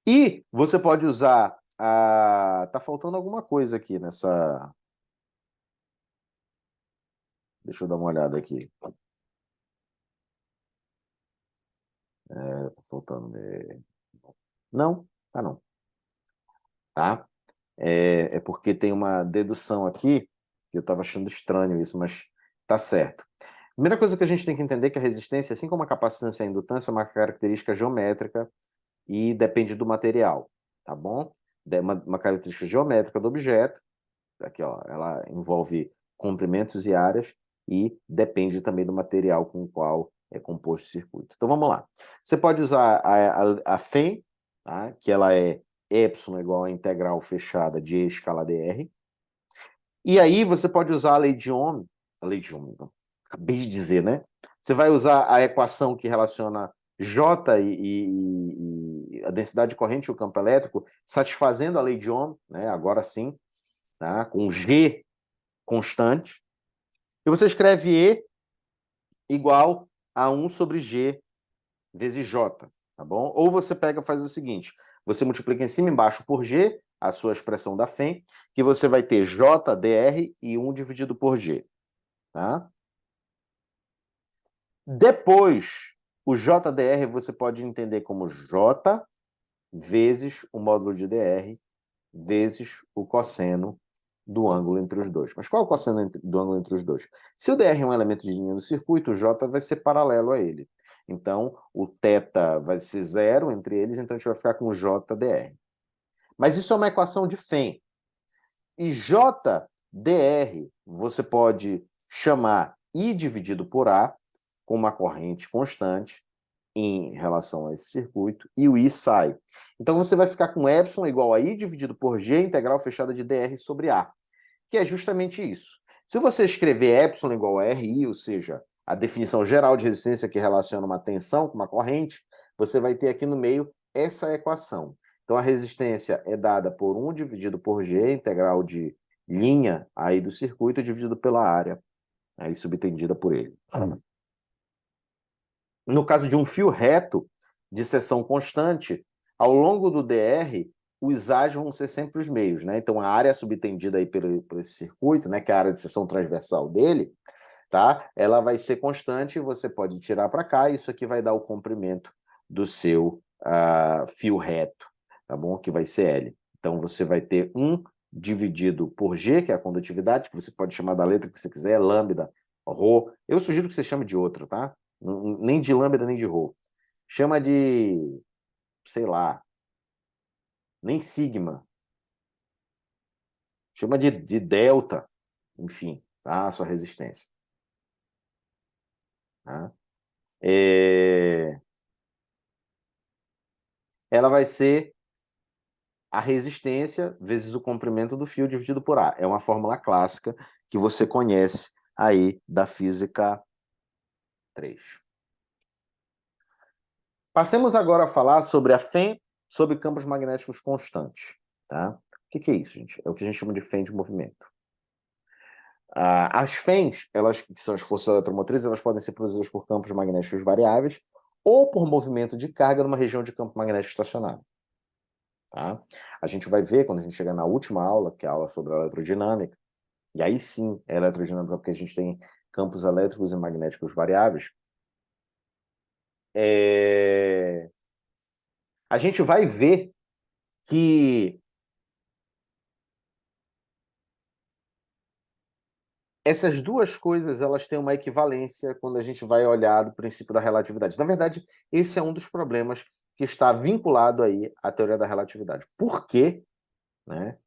[SPEAKER 1] E você pode usar a... Tá faltando alguma coisa aqui nessa... Deixa eu dar uma olhada aqui. Tá faltando... Não, tá não. Tá? É porque tem uma dedução aqui, que eu estava achando estranho isso, mas tá certo. Primeira coisa que a gente tem que entender é que a resistência, assim como a capacitância e a indutância, é uma característica geométrica e depende do material, tá bom? Uma característica geométrica do objeto, aqui ó, ela envolve comprimentos e áreas e depende também do material com o qual é composto o circuito. Então vamos lá. Você pode usar a FEM, tá? Que ela é epsilon igual a integral fechada de E escala dr. E aí você pode usar a lei de Ohm, acabei de dizer, né? Você vai usar a equação que relaciona J e a densidade de corrente e o campo elétrico, satisfazendo a lei de Ohm, né? Agora sim, tá? Com G constante. E você escreve E igual a 1 sobre G vezes J, tá bom? Ou você pega e faz o seguinte, você multiplica em cima e embaixo por G, a sua expressão da FEM, que você vai ter JdR e 1 dividido por G, tá? Depois, o JdR você pode entender como J vezes o módulo de dr vezes o cosseno do ângulo entre os dois. Mas qual é o cosseno do ângulo entre os dois? Se o dr é um elemento de linha do circuito, o J vai ser paralelo a ele. Então, o θ vai ser zero entre eles, então a gente vai ficar com JdR. Mas isso é uma equação de FEM. E JdR você pode chamar I dividido por A, com uma corrente constante, em relação a esse circuito, e o I sai. Então você vai ficar com epsilon igual a I dividido por G integral fechada de dr sobre A, que é justamente isso. Se você escrever epsilon igual a RI, ou seja, a definição geral de resistência que relaciona uma tensão com uma corrente, você vai ter aqui no meio essa equação. Então a resistência é dada por 1 dividido por G, integral de linha aí do circuito, dividido pela área, aí subtendida por ele. No caso de um fio reto de seção constante, ao longo do dr, os A's vão ser sempre os meios, né? Então a área subtendida aí por esse circuito, né, que é a área de seção transversal dele, tá? Ela vai ser constante, você pode tirar para cá, e isso aqui vai dar o comprimento do seu fio reto, tá bom? Que vai ser L. Então você vai ter 1 dividido por G, que é a condutividade, que você pode chamar da letra que você quiser, lambda, ρ. Eu sugiro que você chame de outra, tá? Nem de lambda, nem de ρ. Chama de, sei lá, nem sigma. Chama de delta, enfim, tá? A sua resistência. Tá? Ela vai ser a resistência vezes o comprimento do fio dividido por A. É uma fórmula clássica que você conhece aí da física 3. Passemos agora a falar sobre a FEM, sobre campos magnéticos constantes. Tá? O que é isso, gente? É o que a gente chama de FEM de movimento. As FEMs, elas, que são as forças eletromotrizes, elas podem ser produzidas por campos magnéticos variáveis ou por movimento de carga numa região de campo magnético estacionário. Tá? A gente vai ver, quando a gente chegar na última aula, que é a aula sobre a eletrodinâmica, e aí sim é eletrodinâmica, porque a gente tem campos elétricos e magnéticos variáveis, a gente vai ver que essas duas coisas elas têm uma equivalência quando a gente vai olhar do princípio da relatividade. Na verdade, esse é um dos problemas que está vinculado aí à teoria da relatividade. Por quê? Né?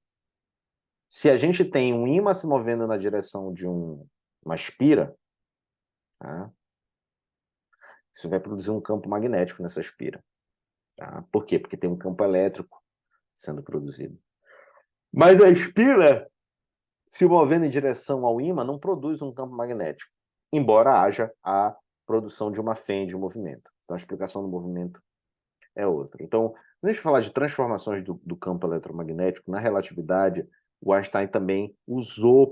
[SPEAKER 1] Se a gente tem um ímã se movendo na direção de uma espira, tá? Isso vai produzir um campo magnético nessa espira. Tá? Por quê? Porque tem um campo elétrico sendo produzido. Mas a espira, se movendo em direção ao ímã, não produz um campo magnético, embora haja a produção de uma fenda de movimento. Então a explicação do movimento é outra. Então, quando a gente falar de transformações do campo eletromagnético na relatividade, o Einstein também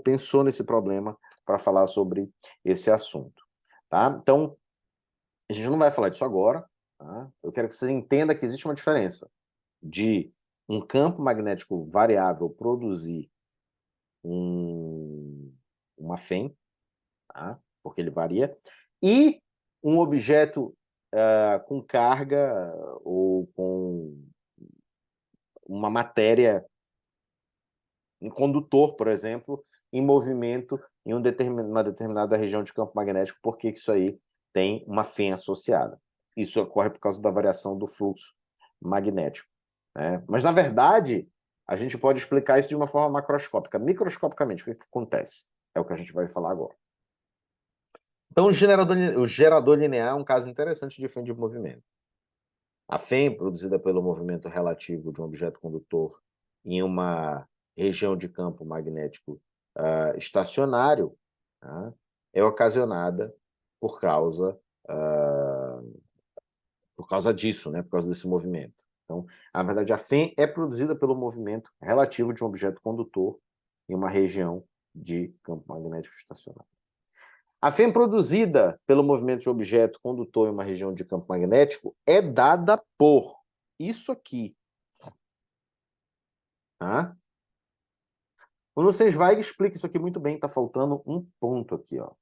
[SPEAKER 1] pensou nesse problema para falar sobre esse assunto. Tá? Então, A gente não vai falar disso agora, tá? Eu quero que você entenda que existe uma diferença de um campo magnético variável produzir uma FEM, tá? Porque ele varia, e um objeto com carga ou com uma matéria, um condutor, por exemplo, em movimento em uma determinada região de campo magnético, porque isso aí tem uma FEM associada. Isso ocorre por causa da variação do fluxo magnético, né? Mas, na verdade, a gente pode explicar isso de uma forma macroscópica. Microscopicamente, o que acontece? É o que a gente vai falar agora. Então, o gerador linear é um caso interessante de FEM de movimento. A FEM, produzida pelo movimento relativo de um objeto condutor em uma região de campo magnético estacionário, tá? É ocasionada por causa disso, né? Por causa desse movimento. Então, na verdade, a FEM é produzida pelo movimento relativo de um objeto condutor em uma região de campo magnético estacionário. A FEM produzida pelo movimento de objeto condutor em uma região de campo magnético é dada por isso aqui. Tá? O Nussensweig explica isso aqui muito bem, está faltando um ponto aqui, ó.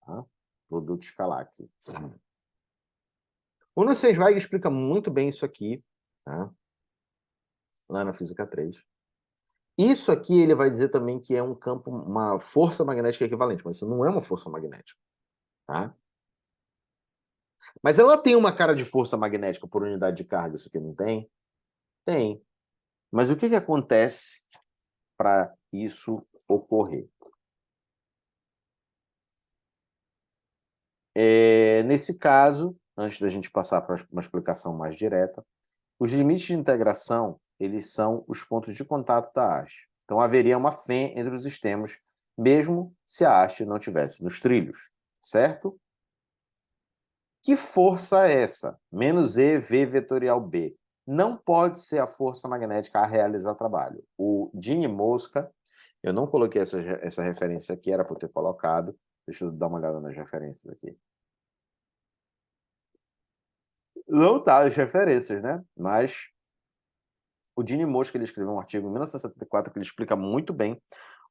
[SPEAKER 1] Tá? Produto escalar aqui. O Nussensweig explica muito bem isso aqui, tá? Lá na Física 3. Isso aqui ele vai dizer também que é um campo, uma força magnética equivalente, mas isso não é uma força magnética, tá? Mas ela tem uma cara de força magnética por unidade de carga, isso aqui não tem? Tem. Mas o que acontece para isso ocorrer? Nesse caso, antes da gente passar para uma explicação mais direta, os limites de integração, eles são os pontos de contato da haste. Então, haveria uma FEM entre os extremos, mesmo se a haste não estivesse nos trilhos, certo? Que força é essa? Menos E, V vetorial B. Não pode ser a força magnética a realizar trabalho. O Gini Mosca, eu não coloquei essa referência aqui, era para eu ter colocado. Deixa eu dar uma olhada nas referências aqui. Não tá as referências, né? Mas o Gini Mosca, ele escreveu um artigo em 1974 que ele explica muito bem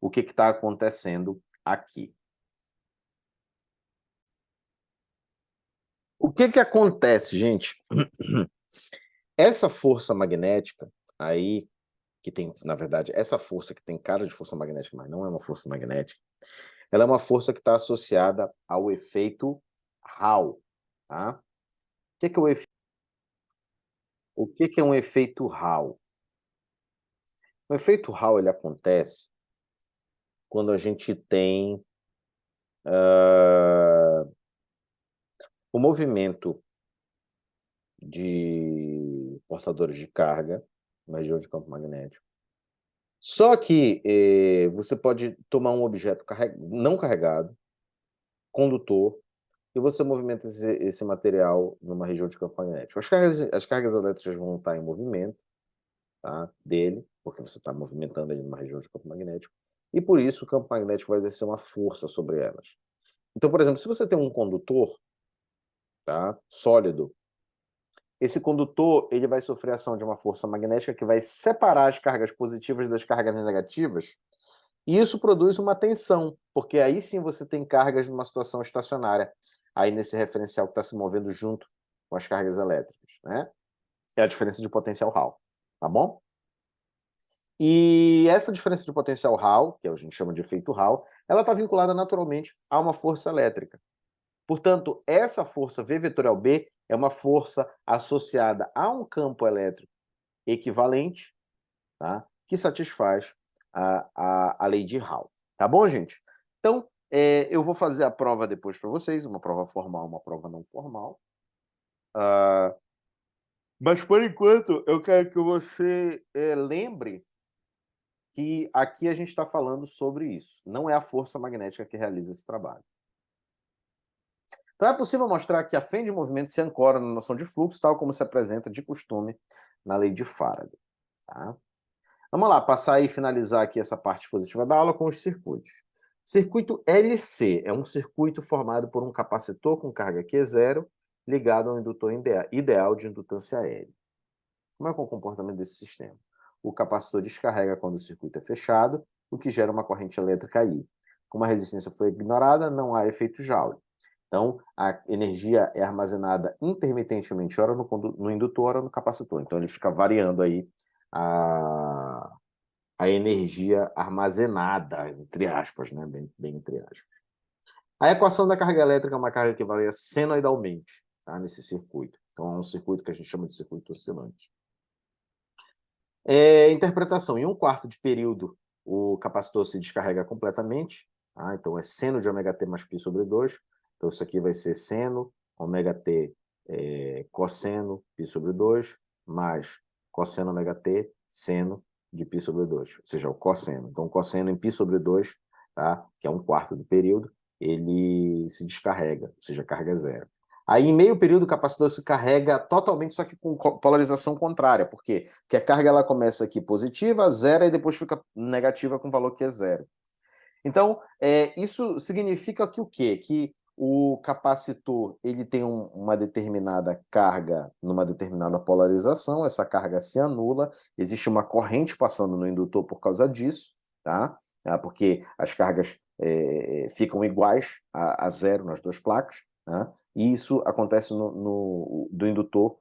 [SPEAKER 1] o que está acontecendo aqui. O que acontece, gente? Essa força magnética aí, que tem, na verdade, essa força que tem cara de força magnética, mas não é uma força magnética, ela é uma força que está associada ao efeito Hall, tá? O que é um efeito Hall? O efeito Hall, ele acontece quando a gente tem o movimento de portadores de carga na região de campo magnético. Só que você pode tomar um objeto não carregado, condutor, e você movimenta esse material numa região de campo magnético. As cargas elétricas vão estar em movimento, tá, dele, porque você está movimentando ele numa região de campo magnético, e por isso o campo magnético vai exercer uma força sobre elas. Então, por exemplo, se você tem um condutor, tá, sólido, esse condutor ele vai sofrer ação de uma força magnética que vai separar as cargas positivas das cargas negativas, e isso produz uma tensão, porque aí sim você tem cargas numa situação estacionária, aí nesse referencial que está se movendo junto com as cargas elétricas, né? É a diferença de potencial Hall, tá bom? E essa diferença de potencial Hall, que a gente chama de efeito Hall, ela está vinculada naturalmente a uma força elétrica. Portanto, essa força V vetorial B é uma força associada a um campo elétrico equivalente, tá? Que satisfaz a lei de Hall. Tá bom, gente? Então, eu vou fazer a prova depois para vocês, uma prova formal, uma prova não formal. Mas, por enquanto, eu quero que você lembre que aqui a gente está falando sobre isso. Não é a força magnética que realiza esse trabalho. Então, é possível mostrar que a FEM de movimento se ancora na noção de fluxo, tal como se apresenta de costume na lei de Faraday. Tá? Vamos lá, passar e finalizar aqui essa parte expositiva da aula com os circuitos. Circuito LC é um circuito formado por um capacitor com carga Q0 ligado a um indutor ideal de indutância L. Como é que é o comportamento desse sistema? O capacitor descarrega quando o circuito é fechado, o que gera uma corrente elétrica I. Como a resistência foi ignorada, não há efeito Joule. Então, a energia é armazenada intermitentemente, ora no indutor, ora no capacitor. Então, ele fica variando aí a energia armazenada, entre aspas, né? Bem entre aspas. A equação da carga elétrica é uma carga que varia senoidalmente, tá? Nesse circuito. Então, é um circuito que a gente chama de circuito oscilante. Interpretação. Em um quarto de período, o capacitor se descarrega completamente. Tá? Então, é seno de ômega t mais π sobre 2. Então, isso aqui vai ser seno, ômega t, cosseno, π sobre 2, mais cosseno ômega t, seno de π sobre 2. Ou seja, o cosseno. Então, cosseno em π sobre 2, tá? Que é um quarto do período, ele se descarrega, ou seja, carga zero. Aí, em meio período, o capacitor se carrega totalmente, só que com polarização contrária. Por quê? Porque a carga ela começa aqui positiva, zero, e depois fica negativa com valor que é zero. Então, isso significa que o quê? Que o capacitor ele tem uma determinada carga numa determinada polarização, essa carga se anula, existe uma corrente passando no indutor por causa disso, tá? Porque as cargas ficam iguais a zero nas duas placas, tá? E isso acontece do indutor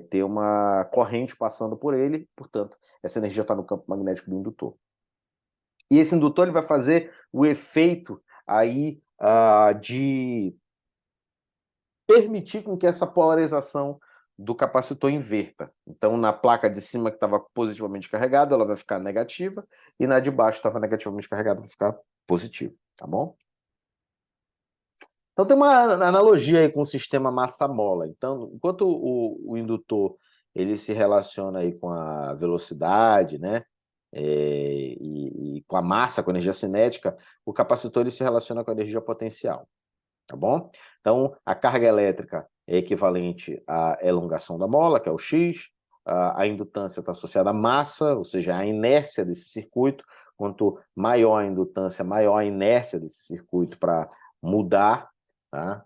[SPEAKER 1] ter uma corrente passando por ele, portanto, essa energia está no campo magnético do indutor. E esse indutor ele vai fazer o efeito aí de permitir com que essa polarização do capacitor inverta. Então, na placa de cima que estava positivamente carregada, ela vai ficar negativa, e na de baixo estava negativamente carregada, vai ficar positiva, tá bom? Então, tem uma analogia aí com o sistema massa-mola. Então, enquanto o indutor ele se relaciona aí com a velocidade, né? E com a massa, com a energia cinética, o capacitor ele se relaciona com a energia potencial, tá bom? Então, a carga elétrica é equivalente à elongação da mola, que é o X, a indutância está associada à massa, ou seja, à inércia desse circuito. Quanto maior a indutância, maior a inércia desse circuito para mudar, tá?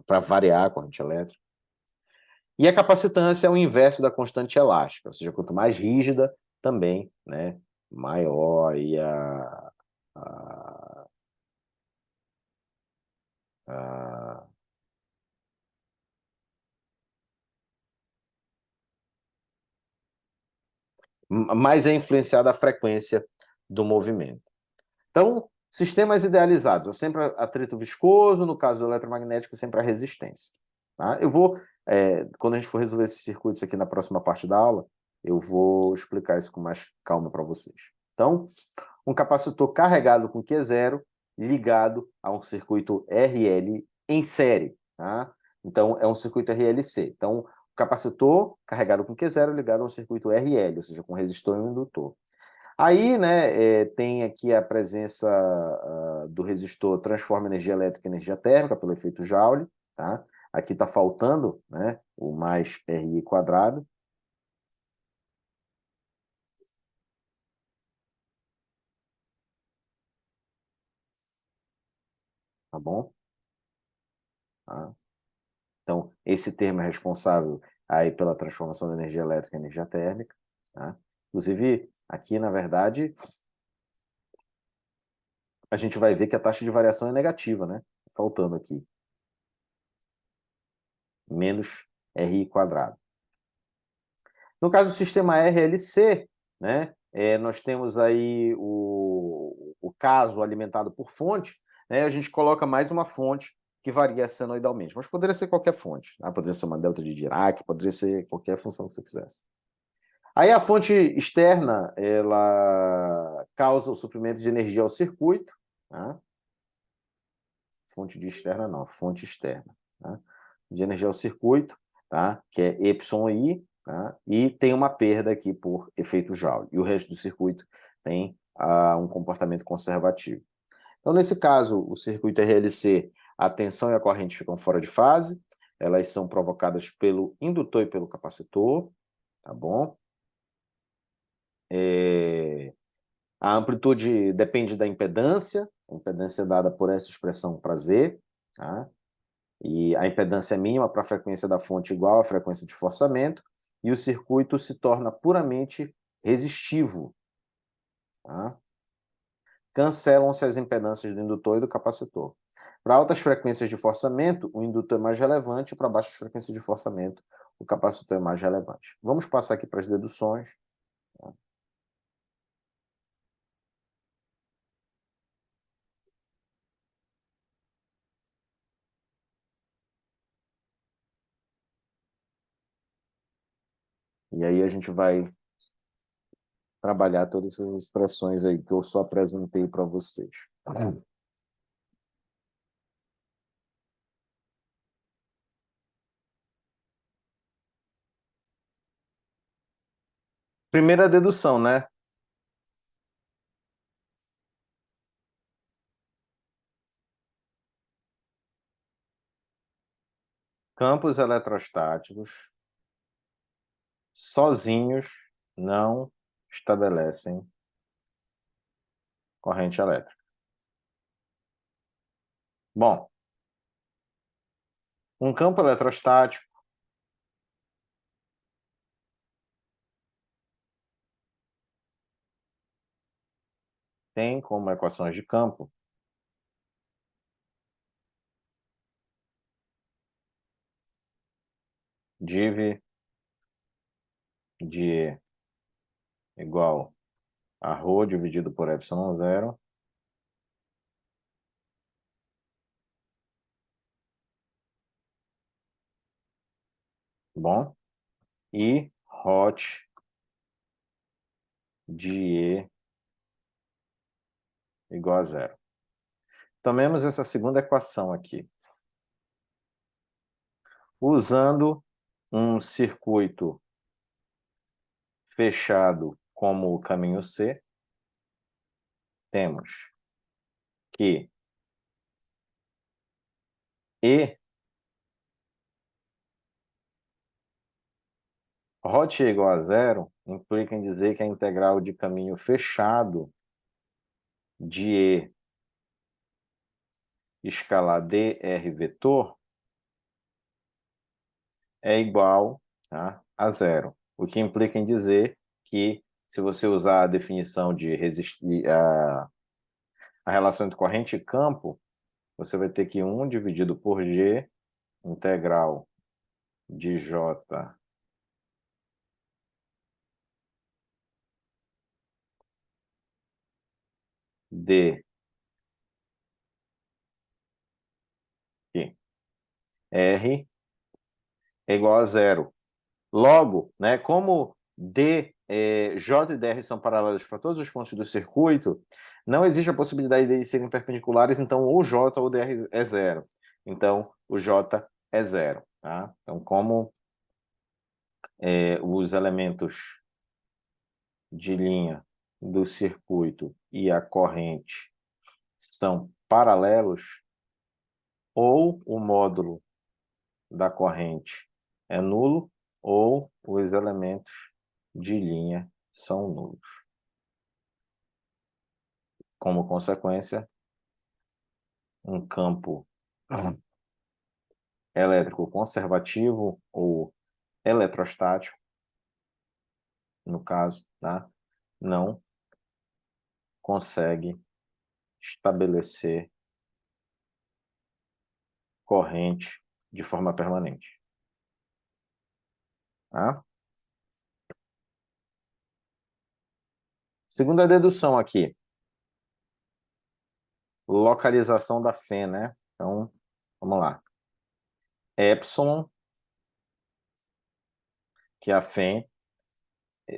[SPEAKER 1] Para variar a corrente elétrica. E a capacitância é o inverso da constante elástica, ou seja, quanto mais rígida, também, né, maior aí a, a mais é influenciada a frequência do movimento. Então, sistemas idealizados, é sempre atrito viscoso, no caso do eletromagnético, sempre a resistência. Tá? Eu vou, quando a gente for resolver esses circuitos aqui na próxima parte da aula, eu vou explicar isso com mais calma para vocês. Então, um capacitor carregado com Q0 ligado a um circuito RL em série. Tá? Então, é um circuito RLC. Então, o capacitor carregado com Q0 ligado a um circuito RL, ou seja, com resistor e um indutor. Aí, né, tem aqui a presença do resistor transforma energia elétrica em energia térmica pelo efeito Joule, tá? Aqui está faltando, né, o mais RI quadrado. Tá bom? Tá? Então, esse termo é responsável aí pela transformação da energia elétrica em energia térmica, tá? Inclusive, aqui, na verdade, a gente vai ver que a taxa de variação é negativa, né? Faltando aqui. Menos RI quadrado. No caso do sistema RLC, né, nós temos aí o caso alimentado por fonte, né, a gente coloca mais uma fonte que varia senoidalmente, mas poderia ser qualquer fonte, né? Poderia ser uma delta de Dirac, poderia ser qualquer função que você quisesse. Aí a fonte externa, ela causa o suprimento de energia ao circuito, tá? Fonte de externa não, fonte externa, tá? De energia ao circuito, tá? Que é εI, tá? E tem uma perda aqui por efeito Joule. E o resto do circuito tem um comportamento conservativo. Então, nesse caso, o circuito RLC, a tensão e a corrente ficam fora de fase, elas são provocadas pelo indutor e pelo capacitor, tá bom? A amplitude depende da impedância, A impedância é dada por essa expressão para Z, tá? E a impedância mínima para a frequência da fonte igual à frequência de forçamento, e o circuito se torna puramente resistivo. Tá? Cancelam-se as impedâncias do indutor e do capacitor. Para altas frequências de forçamento, o indutor é mais relevante, para baixas frequências de forçamento, o capacitor é mais relevante. Vamos passar aqui para as deduções. Tá? E aí a gente vai trabalhar todas essas expressões aí que eu só apresentei para vocês. Primeira dedução, né? Campos eletrostáticos sozinhos não estabelecem corrente elétrica. Bom, um campo eletrostático tem como equações de campo div de E igual a ρ dividido por epsilon zero bom, e hot de E igual a zero. Tomemos essa segunda equação aqui. Usando um circuito fechado como o caminho C, temos que E hot é igual a zero implica em dizer que a integral de caminho fechado de E escalar dr vetor é igual, tá, a zero. O que implica em dizer que, se você usar a definição de resistir, a relação entre corrente e campo, você vai ter que 1 dividido por G, integral de J d R é igual a zero. Logo, né, como J e DR são paralelos para todos os pontos do circuito, não existe a possibilidade deles serem perpendiculares, então ou J ou DR é zero. Então, o J é zero. Tá? Então, como os elementos de linha do circuito e a corrente são paralelos, ou o módulo da corrente é nulo, ou os elementos de linha são nulos. Como consequência, um campo elétrico conservativo ou eletrostático, no caso, tá? Não consegue estabelecer corrente de forma permanente. Tá? Segunda dedução aqui, localização da Fê, né? Então, vamos lá. Epsilon, que é a Fê,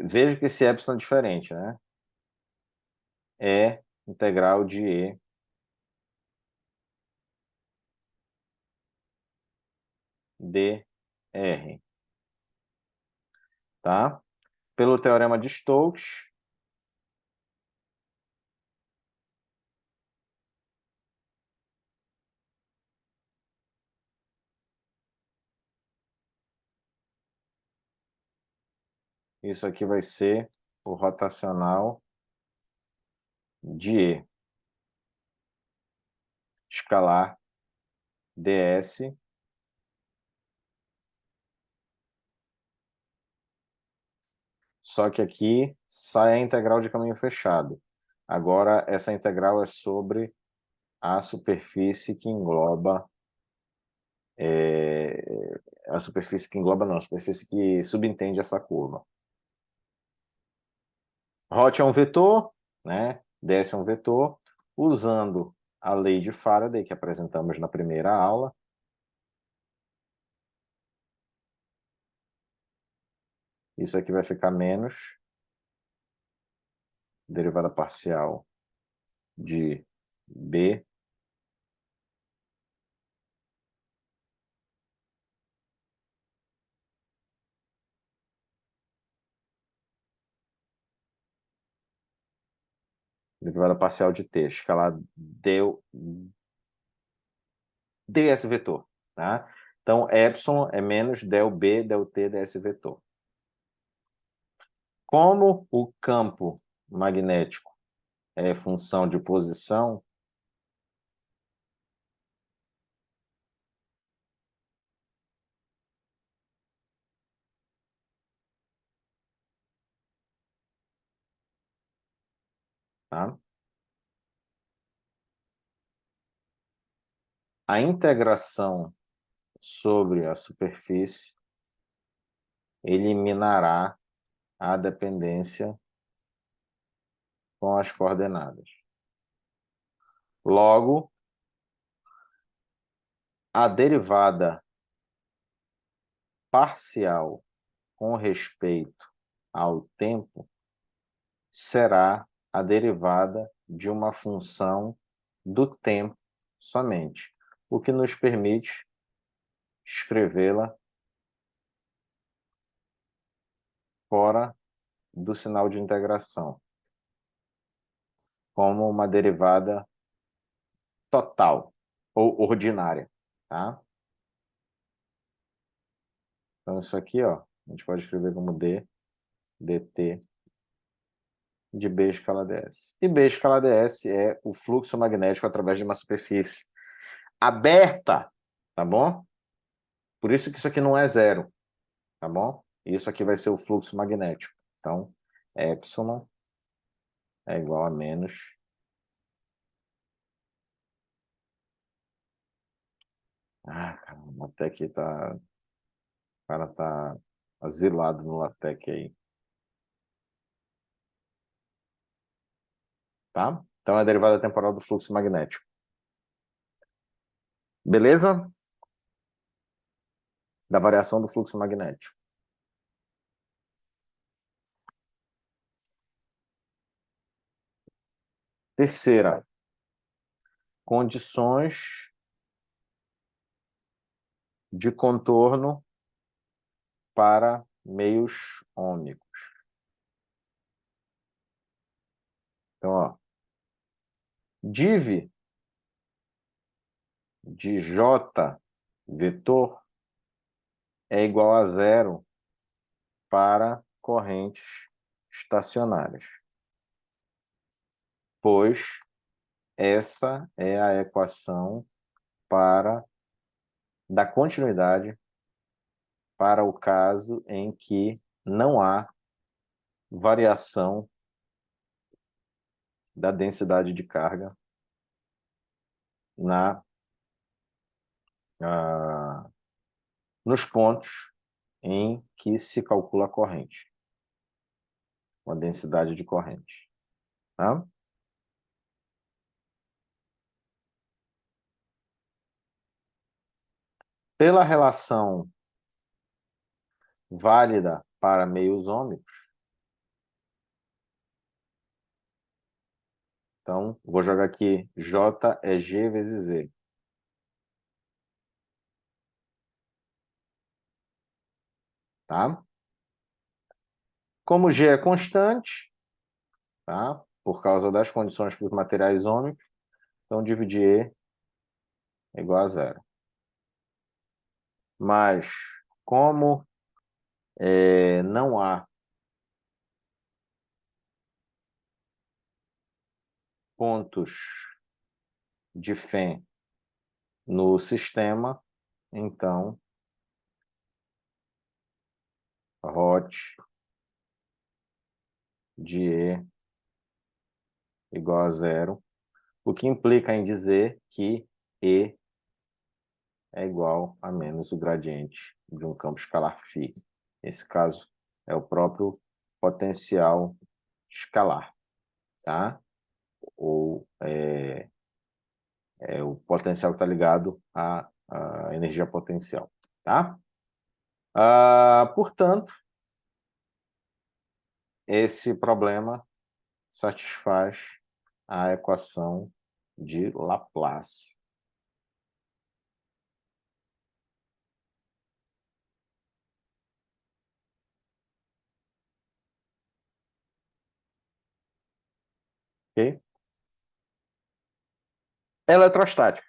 [SPEAKER 1] veja que esse epsilon é diferente, né? É integral de E dr, tá? Pelo teorema de Stokes, isso aqui vai ser o rotacional de E. escalar ds só que aqui sai a integral de caminho fechado. Agora, essa integral é sobre a superfície que engloba... a superfície que engloba, não, a superfície que subentende essa curva. Hot é um vetor, né? ds é um vetor, usando a lei de Faraday, que apresentamos na primeira aula. Isso aqui vai ficar menos derivada parcial de B derivada parcial de T, escalar ds vetor, tá? Então, epsilon é menos del B, del T, ds vetor. Como o campo magnético é função de posição, tá? A integração sobre a superfície eliminará a dependência com as coordenadas. Logo, a derivada parcial com respeito ao tempo será a derivada de uma função do tempo somente, o que nos permite escrevê-la fora do sinal de integração, como uma derivada total ou ordinária, tá? Então, isso aqui, ó, a gente pode escrever como dt de B escala ds. E B escala ds é o fluxo magnético através de uma superfície aberta, tá bom? Por isso que isso aqui não é zero, tá bom? Isso aqui vai ser o fluxo magnético. Então, epsilon é igual a menos... Ah, cara, o LaTeX tá... O cara tá asilado no LaTeX aí. Tá? Então, é a derivada temporal do fluxo magnético. Beleza? Da variação do fluxo magnético. Terceira, condições de contorno para meios ômicos. Então, ó, div de J vetor é igual a zero para correntes estacionárias, pois essa é a equação da continuidade para o caso em que não há variação da densidade de carga nos pontos em que se calcula a corrente, a densidade de corrente. Tá? Pela relação válida para meios ômicos, então, vou jogar aqui, J é G vezes Z. Tá? Como G é constante, tá? Por causa das condições para os materiais ômicos, então dividir E é igual a zero. Mas, como não há pontos de Fem no sistema, então, hot de E igual a zero, o que implica em dizer que E é igual a menos o gradiente de um campo escalar φ. Nesse caso, é o próprio potencial escalar, tá? Ou é o potencial que está ligado à energia potencial, tá? Portanto, esse problema satisfaz a equação de Laplace. Ok? Eletrostática.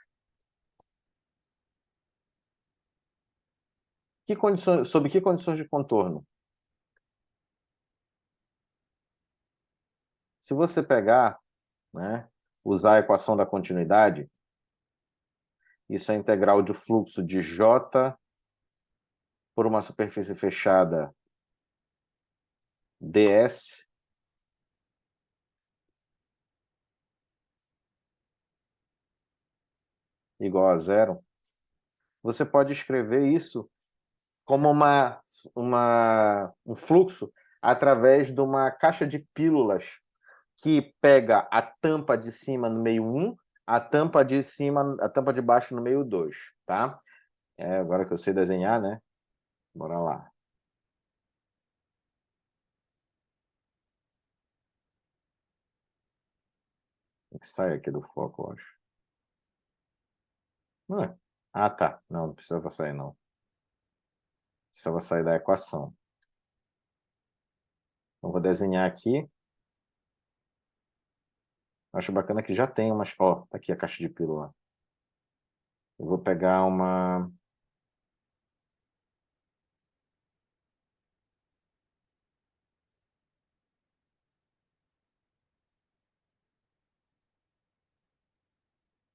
[SPEAKER 1] Sob que condições de contorno? Se você pegar, né, usar a equação da continuidade, isso é integral de fluxo de J por uma superfície fechada ds igual a zero. Você pode escrever isso como um fluxo através de uma caixa de pílulas que pega a tampa de cima no meio 1, a tampa de cima, a tampa de baixo no meio 2, tá? Agora que eu sei desenhar, né? Bora lá. Tem que sair aqui do foco, eu acho. Tá. Não precisava sair, não. Precisava sair da equação. Então, vou desenhar aqui. Acho bacana que já tem umas... Ó, tá aqui a caixa de pílula. Eu vou pegar uma...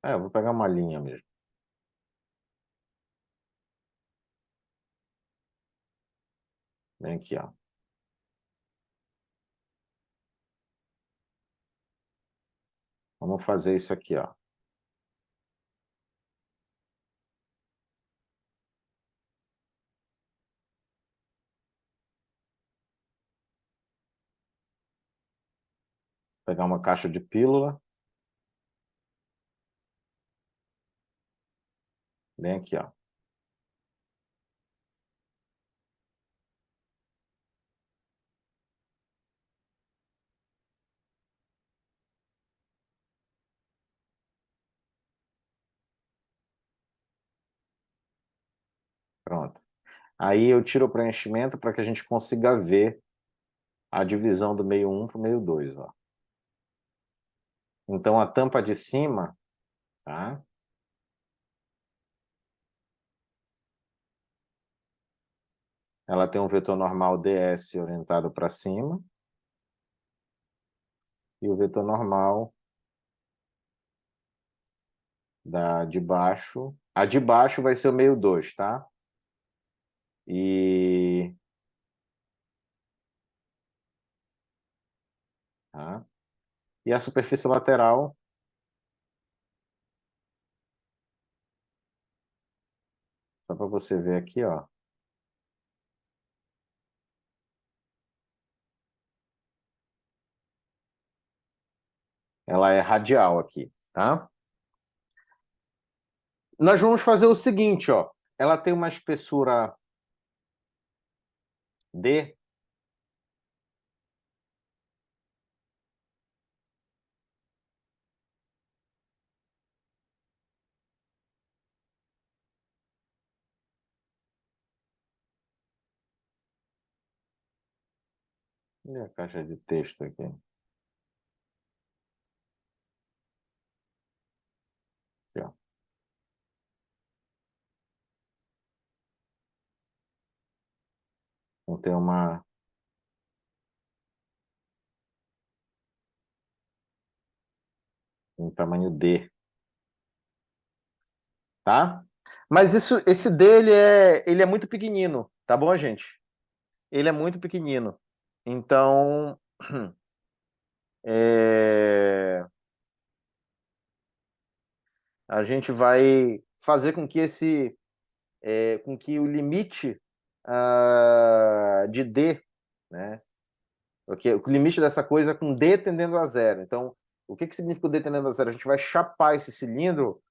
[SPEAKER 1] eu vou pegar uma linha mesmo. Vem aqui, ó. Vamos fazer isso aqui, ó. Pegar uma caixa de pílula. Vem aqui, ó. Pronto. Aí eu tiro o preenchimento para que a gente consiga ver a divisão do meio 1 para o meio 2, ó. Então, a tampa de cima, tá? Ela tem um vetor normal ds orientado para cima e o vetor normal da de baixo. A de baixo vai ser o meio 2, tá? E... Tá? E a superfície lateral, só para você ver aqui, ó. Ela é radial aqui, tá? Nós vamos fazer o seguinte, ó. Ela tem uma espessura D. E a caixa de texto aqui? Aqui, ó. Então tem um tamanho D. tá? Mas esse dele ele é muito pequenino, tá bom, gente? Ele é muito pequenino. Então, é, a gente vai fazer com que com que o limite de D, né? O limite dessa coisa é com D tendendo a zero. Então, o que significa o D tendendo a zero? A gente vai chapar esse cilindro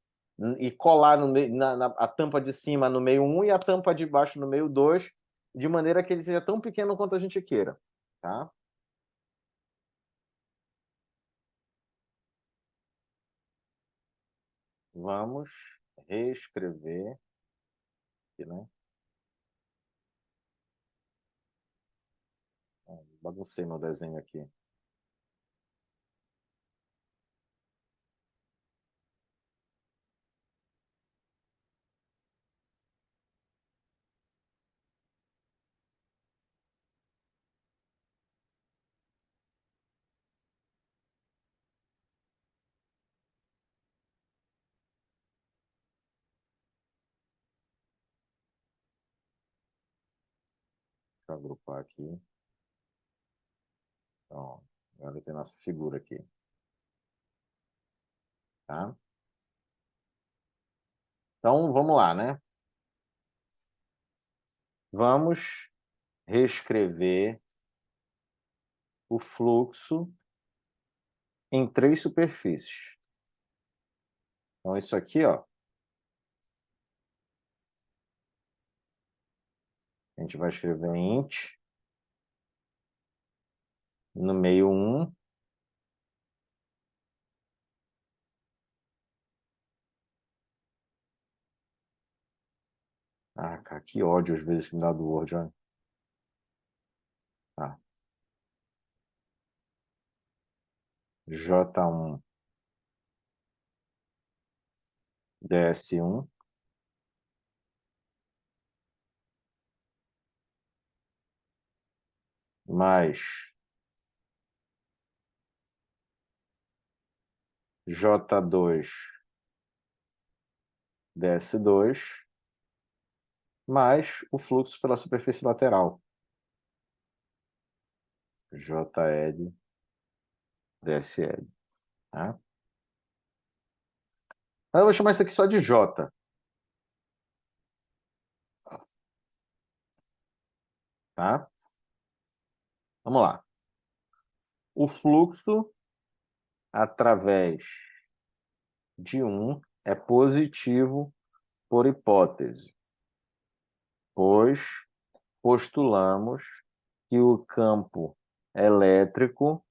[SPEAKER 1] e colar no meio, a tampa de cima no meio 1 e a tampa de baixo no meio 2, de maneira que ele seja tão pequeno quanto a gente queira. Tá? Vamos reescrever aqui, né? Baguncei meu desenho aqui. Deixa eu agrupar aqui. Então, agora tem nossa figura aqui. Tá? Então, vamos lá, né? Vamos reescrever o fluxo em 3 superfícies. Então, isso aqui, ó, a gente vai escrever int no meio 1, cara, que ódio às vezes que me dá do Word, olha. Tá. J1 DS1 mais J2 DS2 mais o fluxo pela superfície lateral. JL DSL. Tá? Eu vou chamar isso aqui só de J. Tá? Vamos lá. O fluxo através de 1 é positivo por hipótese, pois postulamos que o campo elétrico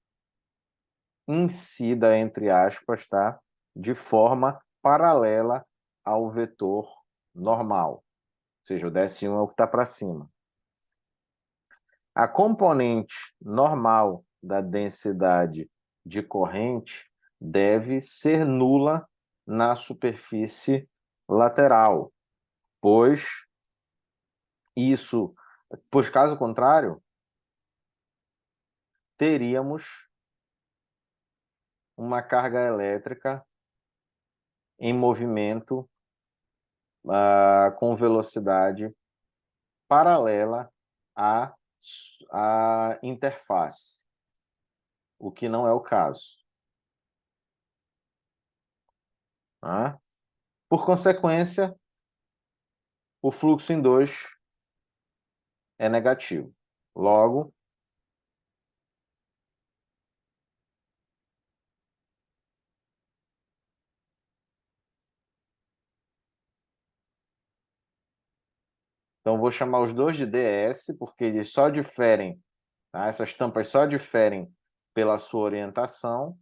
[SPEAKER 1] incida, entre aspas, tá? De forma paralela ao vetor normal. Ou seja, o DS1 é o que está para cima. A componente normal da densidade de corrente deve ser nula na superfície lateral, pois caso contrário, teríamos uma carga elétrica em movimento com velocidade paralela à interface, o que não é o caso. Tá? Por consequência, o fluxo em 2 é negativo. Logo, então vou chamar os dois de DS, porque eles só diferem, tá? Essas tampas só diferem pela sua orientação.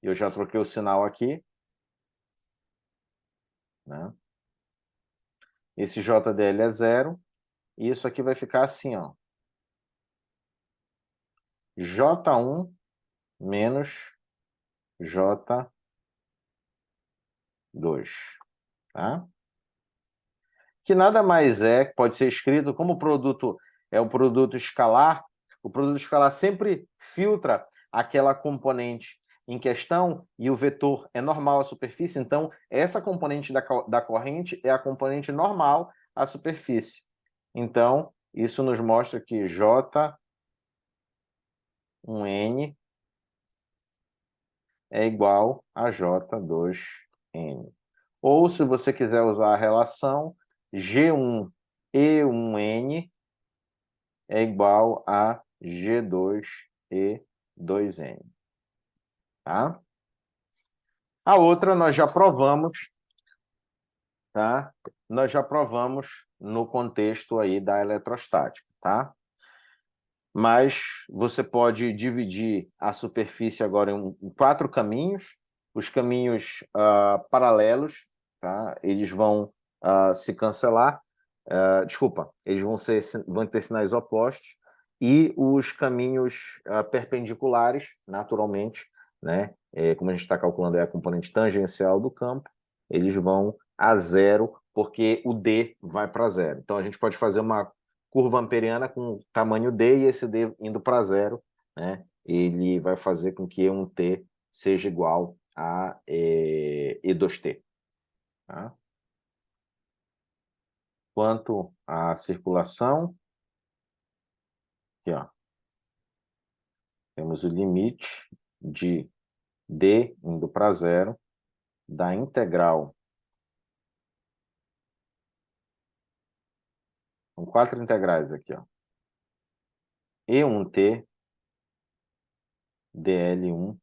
[SPEAKER 1] Eu já troquei o sinal aqui, né? Esse JDL é 0, e isso aqui vai ficar assim, ó. J1 menos J2, tá? Que nada mais pode ser escrito como o produto é o produto escalar, o produto escalar sempre filtra aquela componente em questão e o vetor é normal à superfície, então essa componente da corrente é a componente normal à superfície. Então, isso nos mostra que J1N é igual a J2N. Ou, se você quiser usar a relação, G1E1N é igual a G2E2N. Tá? A outra nós já provamos, tá? Nós já provamos no contexto aí da eletrostática, tá? Mas você pode dividir a superfície agora em 4 caminhos. Os caminhos paralelos, tá? Eles vão se cancelar. Desculpa, eles vão ter sinais opostos. E os caminhos perpendiculares, naturalmente, né? Como a gente está calculando a componente tangencial do campo, eles vão a zero, porque o D vai para zero. Então, a gente pode fazer uma curva amperiana com tamanho D e esse D indo para zero, né? Ele vai fazer com que E1T seja igual a E2T. Tá? Quanto à circulação, aqui, ó, temos o limite de D indo para zero da integral. São 4 integrais aqui, ó. E1T dl1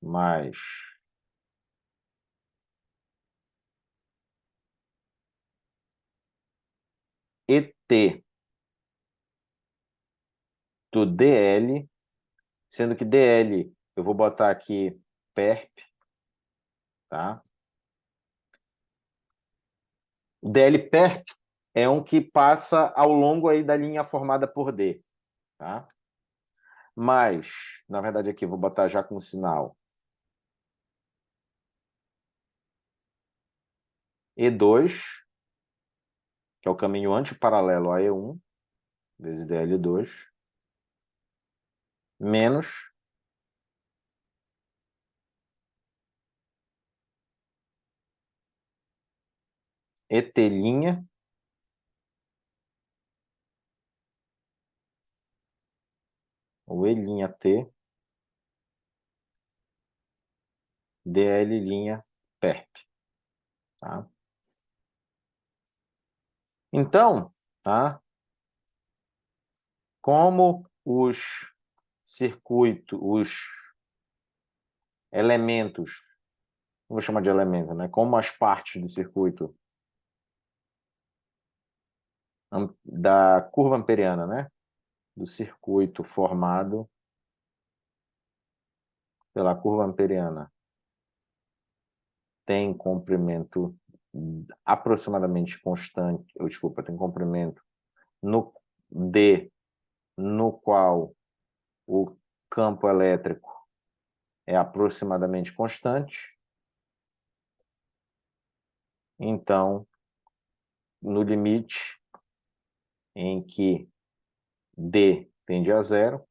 [SPEAKER 1] mais ET do dl, sendo que dl eu vou botar aqui perp, tá? O dl perp é um que passa ao longo aí da linha formada por D, tá? Mas, na verdade aqui, vou botar já com sinal E2, que é o caminho antiparalelo a E1, vezes dl2, menos ET', ou E', dl' perp. Tá? Então, tá? Como os circuitos, os elementos, não vou chamar de elemento, né? Como as partes do circuito da curva amperiana, né? Do circuito formado pela curva amperiana tem comprimento aproximadamente constante, desculpa, tem comprimento no D, no qual o campo elétrico é aproximadamente constante. Então, no limite em que D tende a zero,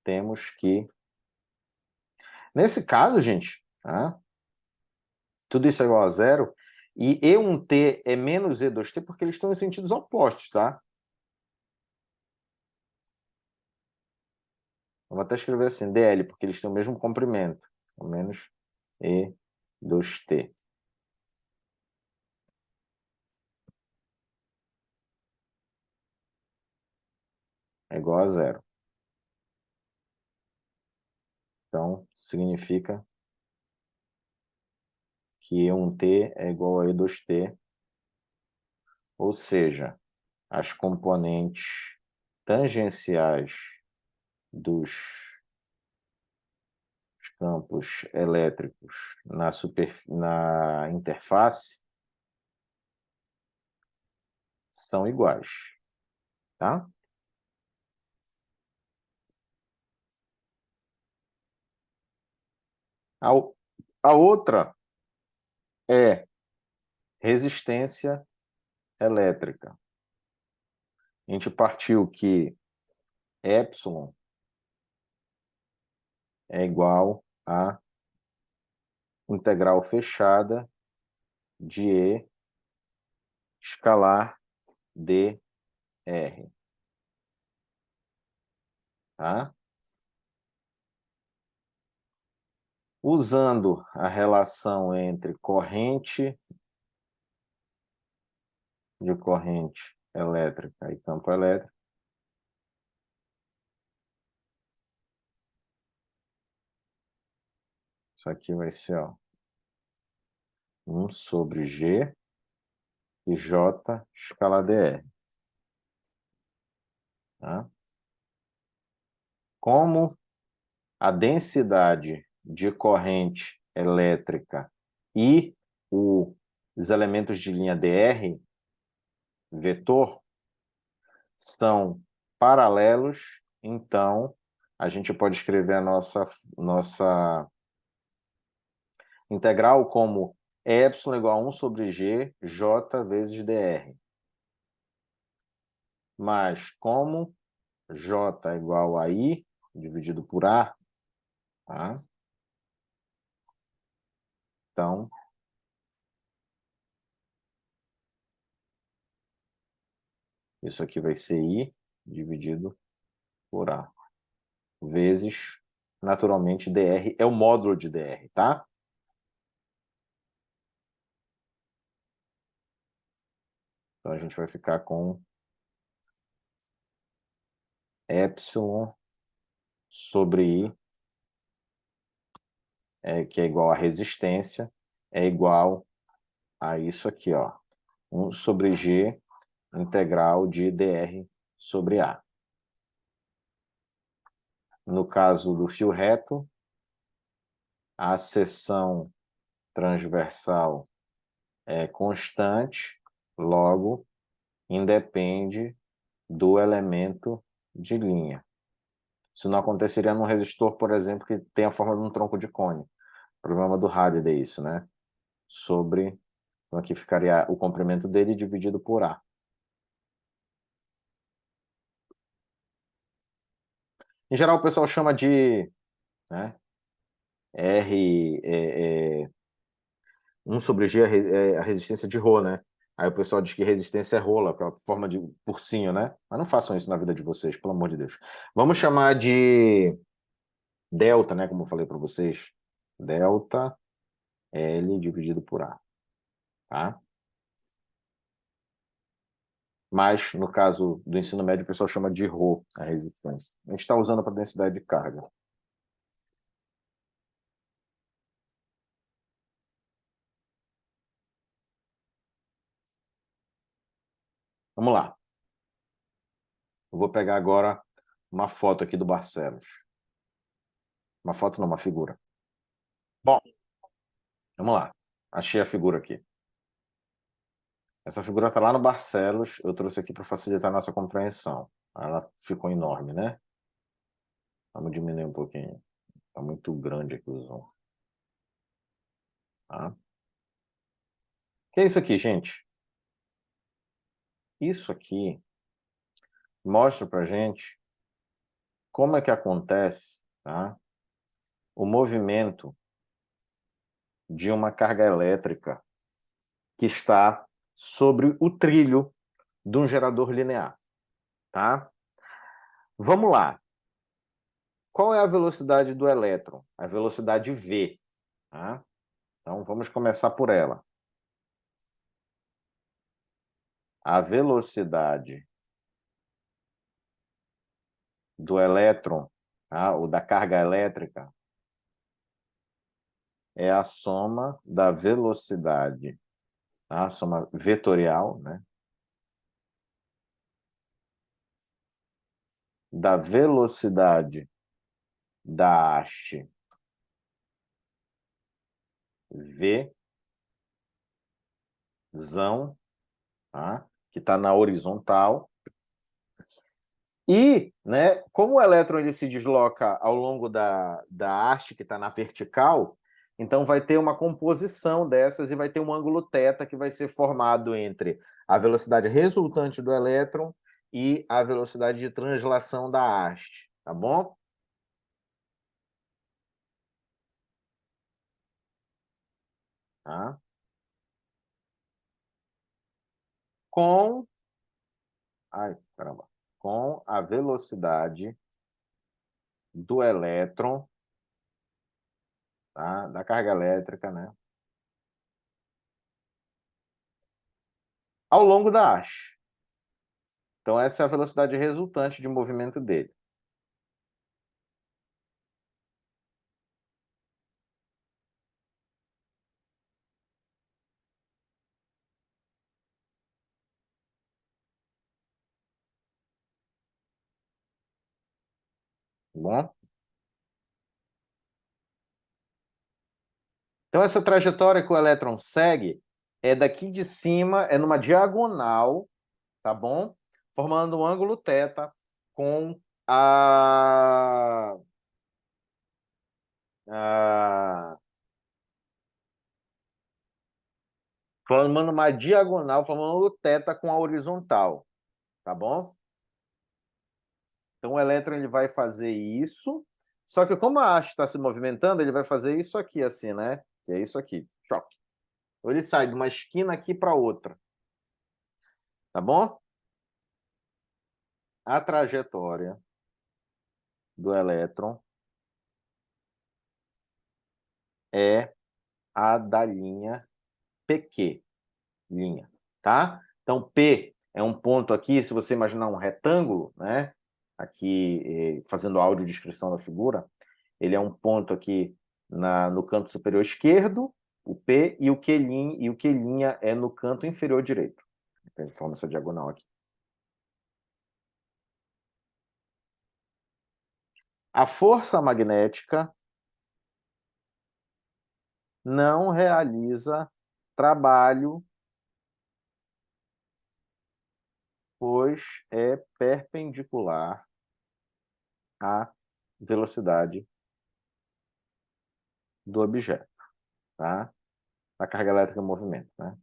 [SPEAKER 1] temos que... Nesse caso, gente, tá? Tudo isso é igual a zero, e E1T é menos E2T porque eles estão em sentidos opostos, tá? Eu vou até escrever assim, DL, porque eles têm o mesmo comprimento, ao menos E2T. É igual a zero. Então, significa que E1T é igual a E2T, ou seja, as componentes tangenciais dos campos elétricos na interface são iguais, tá? A, a outra é resistência elétrica. A gente partiu que epsilon é igual a integral fechada de E escalar dr. Tá? Usando a relação entre corrente de corrente elétrica e campo elétrico, isso aqui vai ser, ó, 1 sobre G e J escalar dr. Tá? Como a densidade de corrente elétrica e os elementos de linha dr, vetor, são paralelos, então a gente pode escrever a nossa integral como epsilon igual a 1 sobre G, J vezes dr. Mas como J é igual a I dividido por A, tá? Então, isso aqui vai ser I dividido por A, vezes, naturalmente, dr é o módulo de dr, tá? Então, a gente vai ficar com epsilon sobre I, que é igual a resistência, é igual a isso aqui, ó, 1 sobre G integral de dr sobre A. No caso do fio reto, a seção transversal é constante, logo, independe do elemento de linha. Isso não aconteceria num resistor, por exemplo, que tem a forma de um tronco de cone. O problema do Halliday é isso, né? Sobre... Então, aqui ficaria o comprimento dele dividido por A. Em geral, o pessoal chama de, né, R... 1 sobre G é a resistência de Rho, né? Aí o pessoal diz que resistência é rola, aquela forma de ursinho, né? Mas não façam isso na vida de vocês, pelo amor de Deus. Vamos chamar de delta, né? Como eu falei para vocês. Delta L dividido por A. Tá? Mas, no caso do ensino médio, o pessoal chama de Rho, a resistência. A gente está usando para densidade de carga. Vamos lá. Eu vou pegar agora uma foto aqui do Barcelos. Uma foto não, uma figura. Bom, vamos lá. Achei a figura aqui. Essa figura está lá no Barcelos, eu trouxe aqui para facilitar a nossa compreensão. Ela ficou enorme, né? Vamos diminuir um pouquinho. Está muito grande aqui o zoom. Tá? O que é isso aqui, gente? Isso aqui mostra para gente como é que acontece, tá, o movimento de uma carga elétrica que está sobre o trilho de um gerador linear. Tá? Vamos lá. Qual é a velocidade do elétron? A velocidade V. Tá? Então, vamos começar por ela. A velocidade do elétron, tá, ou da carga elétrica, é a soma da velocidade, tá, a soma vetorial, né, da velocidade da haste V, tá, que está na horizontal. E, né, como o elétron ele se desloca ao longo da haste que está na vertical, então vai ter uma composição dessas e vai ter um ângulo θ que vai ser formado entre a velocidade resultante do elétron e a velocidade de translação da haste, tá bom? tá? Com, ai, caramba, com a velocidade do elétron, tá? Da carga elétrica, né? Ao longo da haste. Então, essa é a velocidade resultante de movimento dele. Tá bom? Então, essa trajetória que o elétron segue é daqui de cima, é numa diagonal, tá bom? Formando um ângulo θ com a formando uma diagonal, formando um ângulo θ com a horizontal, tá bom? Então, o elétron ele vai fazer isso, só que como a haste está se movimentando, ele vai fazer isso aqui, assim, né? Que é isso aqui, choque. Então, ele sai de uma esquina aqui para outra, tá bom? A trajetória do elétron é a da linha PQ, linha, tá? Então, P é um ponto aqui, se você imaginar um retângulo, né? Aqui, fazendo a audiodescrição da figura, ele é um ponto aqui no canto superior esquerdo, o P, e o Q' é no canto inferior direito. Então, ele forma essa diagonal aqui. A força magnética não realiza trabalho, pois é perpendicular à velocidade do objeto, tá? A carga elétrica em movimento, né?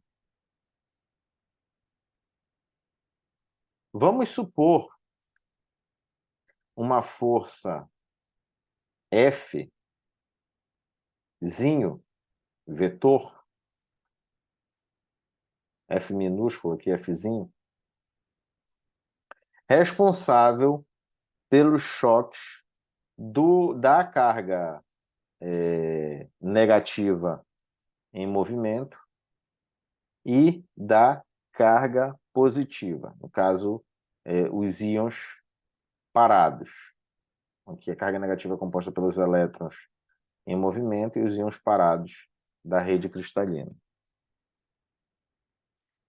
[SPEAKER 1] Vamos supor uma força F, zinho, vetor, F minúsculo aqui, Fzinho, responsável pelos choques da carga negativa em movimento e da carga positiva, no caso, os íons parados. Aqui a carga negativa é composta pelos elétrons em movimento e os íons parados da rede cristalina.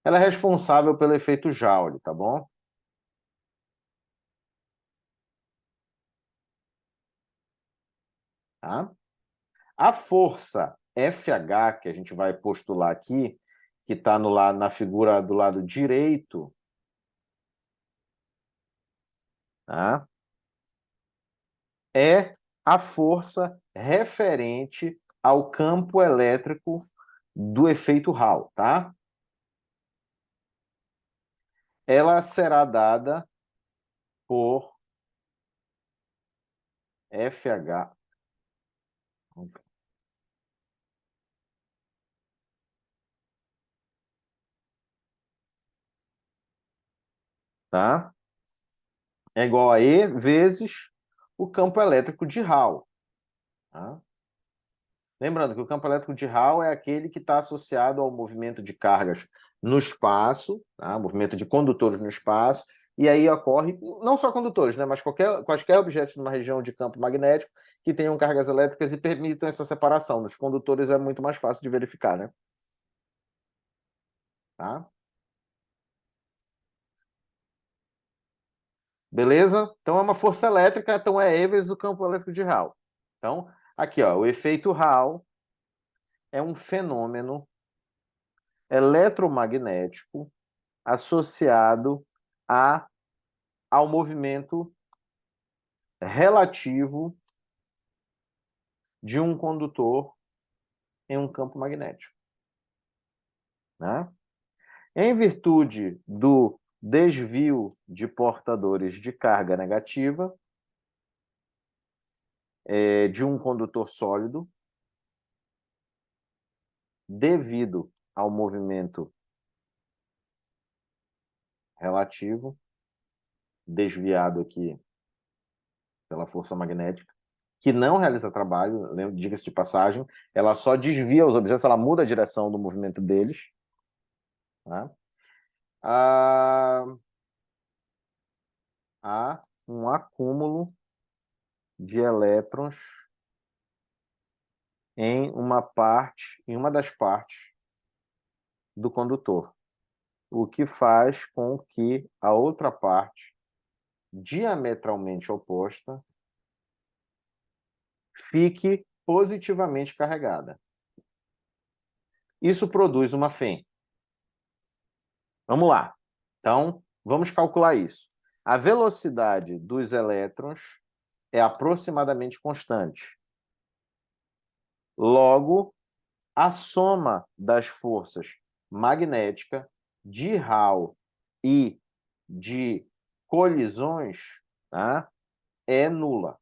[SPEAKER 1] Ela é responsável pelo efeito Joule, tá bom? Tá? A força FH, que a gente vai postular aqui, que está na figura do lado direito, tá? É a força referente ao campo elétrico do efeito Hall, tá? Ela será dada por FH. Tá? É igual a E vezes o campo elétrico de Hall. Tá? Lembrando que o campo elétrico de Hall é aquele que está associado ao movimento de cargas no espaço, tá? Movimento de condutores no espaço, e aí ocorre, não só condutores, né? Mas quaisquer objetos numa região de campo magnético que tenham cargas elétricas e permitam essa separação. Nos condutores é muito mais fácil de verificar, né? Tá? Beleza? Então é uma força elétrica, então é E vezes o campo elétrico de Hall. Então, aqui, ó, o efeito Hall é um fenômeno eletromagnético associado ao movimento relativo de um condutor em um campo magnético, né? Em virtude do desvio de portadores de carga negativa de um condutor sólido, devido ao movimento relativo, desviado aqui pela força magnética, que não realiza trabalho, diga-se de passagem, ela só desvia os objetos, ela muda a direção do movimento deles. Tá? Há um acúmulo de elétrons em uma das partes do condutor, o que faz com que a outra parte, diametralmente oposta, fique positivamente carregada. Isso produz uma fém. Vamos lá. Então, vamos calcular isso. A velocidade dos elétrons é aproximadamente constante. Logo, a soma das forças magnética, de Hall e de colisões, tá, é nula.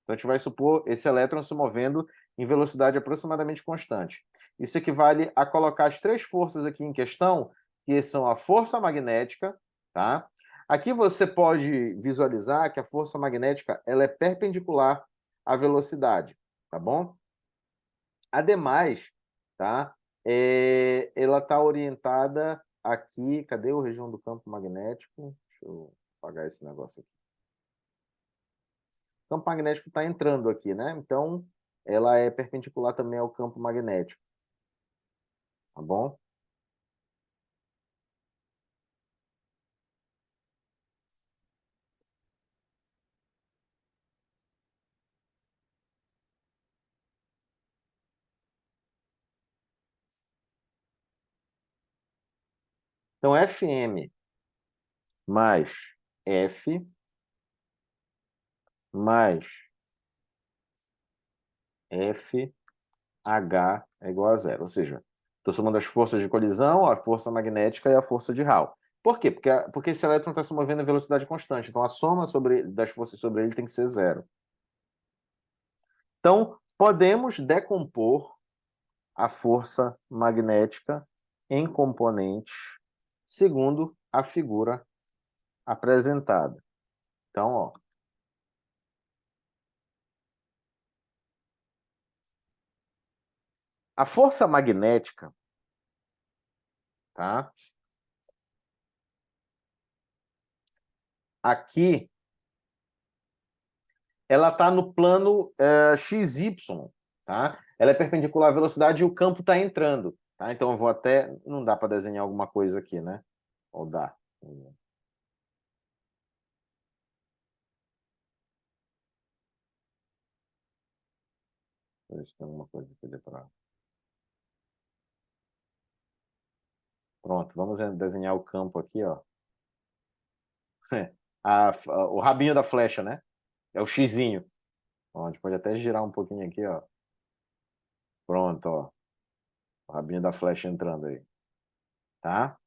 [SPEAKER 1] Então, a gente vai supor esse elétron se movendo em velocidade aproximadamente constante. Isso equivale a colocar as três forças aqui em questão, que são a força magnética, tá? Aqui você pode visualizar que a força magnética ela é perpendicular à velocidade, tá bom? Ademais, tá? Ela está orientada aqui. Cadê a região do campo magnético? Deixa eu apagar esse negócio aqui. O campo magnético está entrando aqui, né? Então, ela é perpendicular também ao campo magnético. Tá bom? Então, Fm mais F mais FH é igual a zero. Ou seja, estou somando as forças de colisão, a força magnética e a força de Hall. Por quê? Porque esse elétron está se movendo em velocidade constante. Então, a soma das forças sobre ele tem que ser zero. Então, podemos decompor a força magnética em componentes segundo a figura apresentada. Então, ó, a força magnética, tá? Aqui, ela está no plano XY, tá? Ela é perpendicular à velocidade e o campo está entrando, tá? Então, eu vou até... Não dá para desenhar alguma coisa aqui, né? Ou dá? Deixa eu ver se tem alguma coisa aqui para... Pronto, vamos desenhar o campo aqui, ó. O rabinho da flecha, né? É o xizinho. Ó, a gente pode até girar um pouquinho aqui, ó. Pronto, ó. O rabinho da flecha entrando aí. Tá?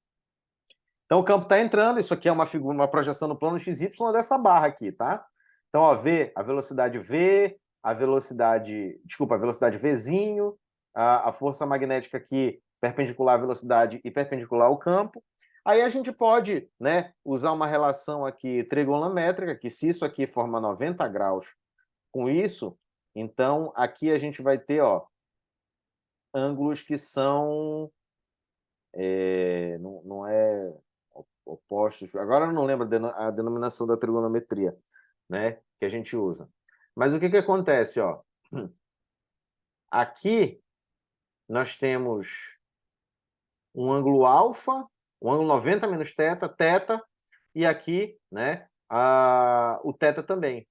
[SPEAKER 1] Então o campo está entrando. Isso aqui é uma figura, uma projeção no plano XY dessa barra aqui, tá? Então, ó, V, a velocidade V, a velocidade... Desculpa, a velocidade Vzinho, a força magnética aqui perpendicular à velocidade e perpendicular ao campo. Aí a gente pode, né, usar uma relação aqui trigonométrica, que se isso aqui forma 90 graus com isso, então aqui a gente vai ter, ó, ângulos que são não é opostos. Agora eu não lembro a denominação da trigonometria, né, que a gente usa. Mas o que que acontece, ó? Aqui nós temos um ângulo alfa, um ângulo 90 menos θ, e aqui, né, o θ também.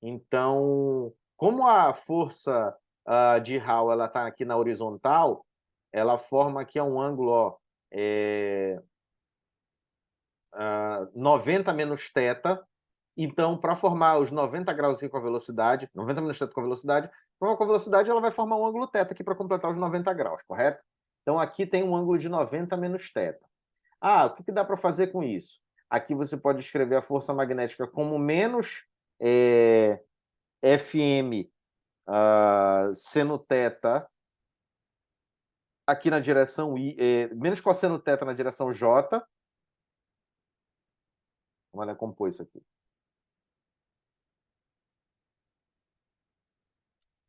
[SPEAKER 1] Então, como a força de Hall ela está aqui na horizontal, ela forma aqui um ângulo, ó, 90 menos θ. Então, para formar os 90 graus aqui com a velocidade, 90 menos θ com a velocidade, com a velocidade ela vai formar um ângulo θ aqui para completar os 90 graus, correto? Então, aqui tem um ângulo de 90 menos θ. O que dá para fazer com isso? Aqui você pode escrever a força magnética como menos Fm seno θ aqui na direção I, menos cosseno θ na direção J. Vamos decompor isso aqui.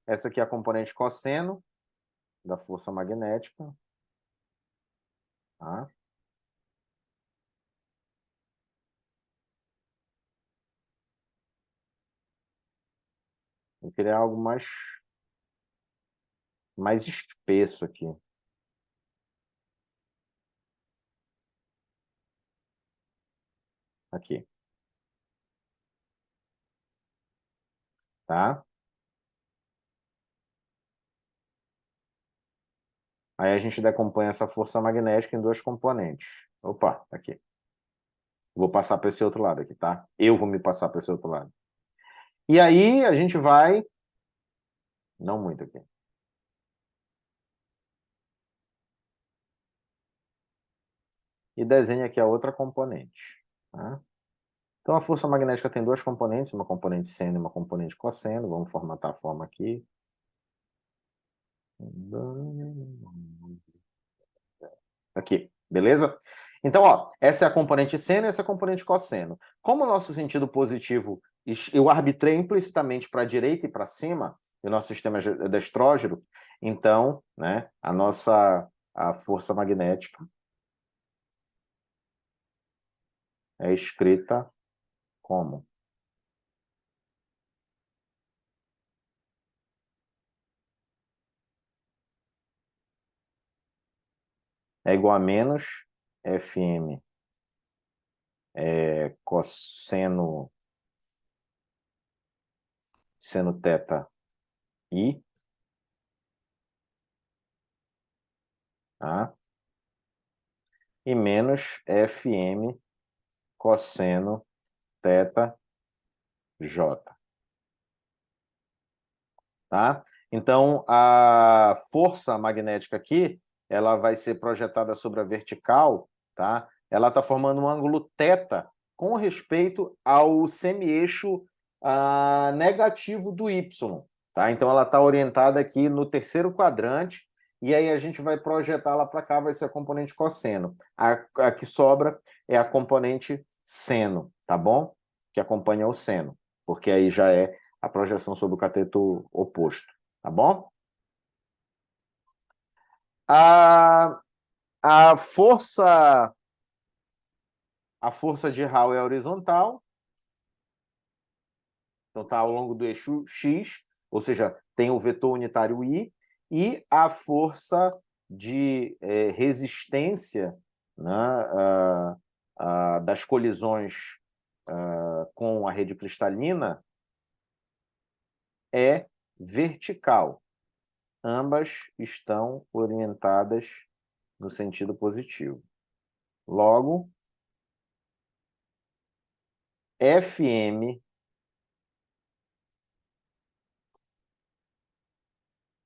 [SPEAKER 1] Essa aqui é a componente cosseno da força magnética. Tá? Eu queria algo mais espesso aqui. Aqui. Tá? Aí a gente decompõe essa força magnética em duas componentes. Opa, tá aqui. Vou passar para esse outro lado aqui, tá? Eu vou me passar para esse outro lado. E aí a gente vai... Não muito aqui. E desenha aqui a outra componente. Tá? Então a força magnética tem duas componentes, uma componente seno e uma componente cosseno. Vamos formatar a forma aqui. Aqui, beleza? Então, ó, essa é a componente seno e essa é a componente cosseno. Como o nosso sentido positivo, eu arbitrei implicitamente para a direita e para cima, e o nosso sistema é destrógeno, então, né, a força magnética é escrita como? É igual a menos Fm cosseno seno θ I, tá? E menos Fm cosseno θ J. Tá? Então, a força magnética aqui, ela vai ser projetada sobre a vertical, tá? Ela está formando um ângulo θ com respeito ao semi-eixo negativo do Y, tá? Então, ela está orientada aqui no terceiro quadrante, e aí a gente vai projetá-la para cá, vai ser a componente cosseno. A que sobra é a componente seno, tá bom? Que acompanha o seno, porque aí já é a projeção sobre o cateto oposto, tá bom? A, a força de Hall é horizontal, então está ao longo do eixo X, ou seja, tem o vetor unitário I, e a força de resistência, né, das colisões com a rede cristalina é vertical. Ambas estão orientadas no sentido positivo. Logo, Fm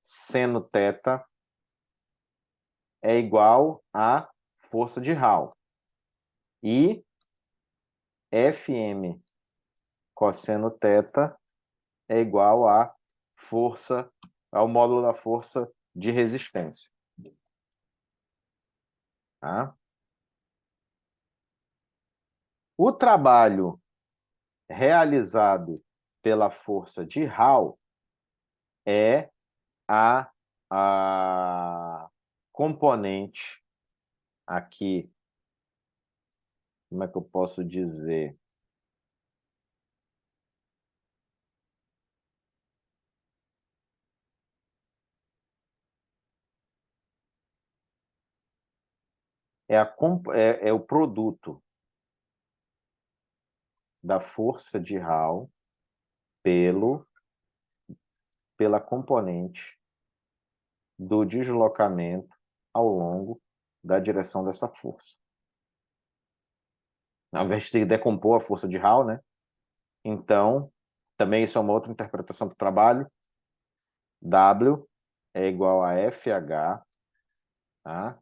[SPEAKER 1] seno θ é igual à força de Hall. E Fm cosseno θ é igual à força, ao módulo da força de resistência. Tá? O trabalho realizado pela força de Hall é a componente aqui, como é que eu posso dizer? É o produto da força de Hall pela componente do deslocamento ao longo da direção dessa força. Ao invés de decompor a força de Hall, né? Então, também isso é uma outra interpretação do trabalho. W é igual a FH, tá?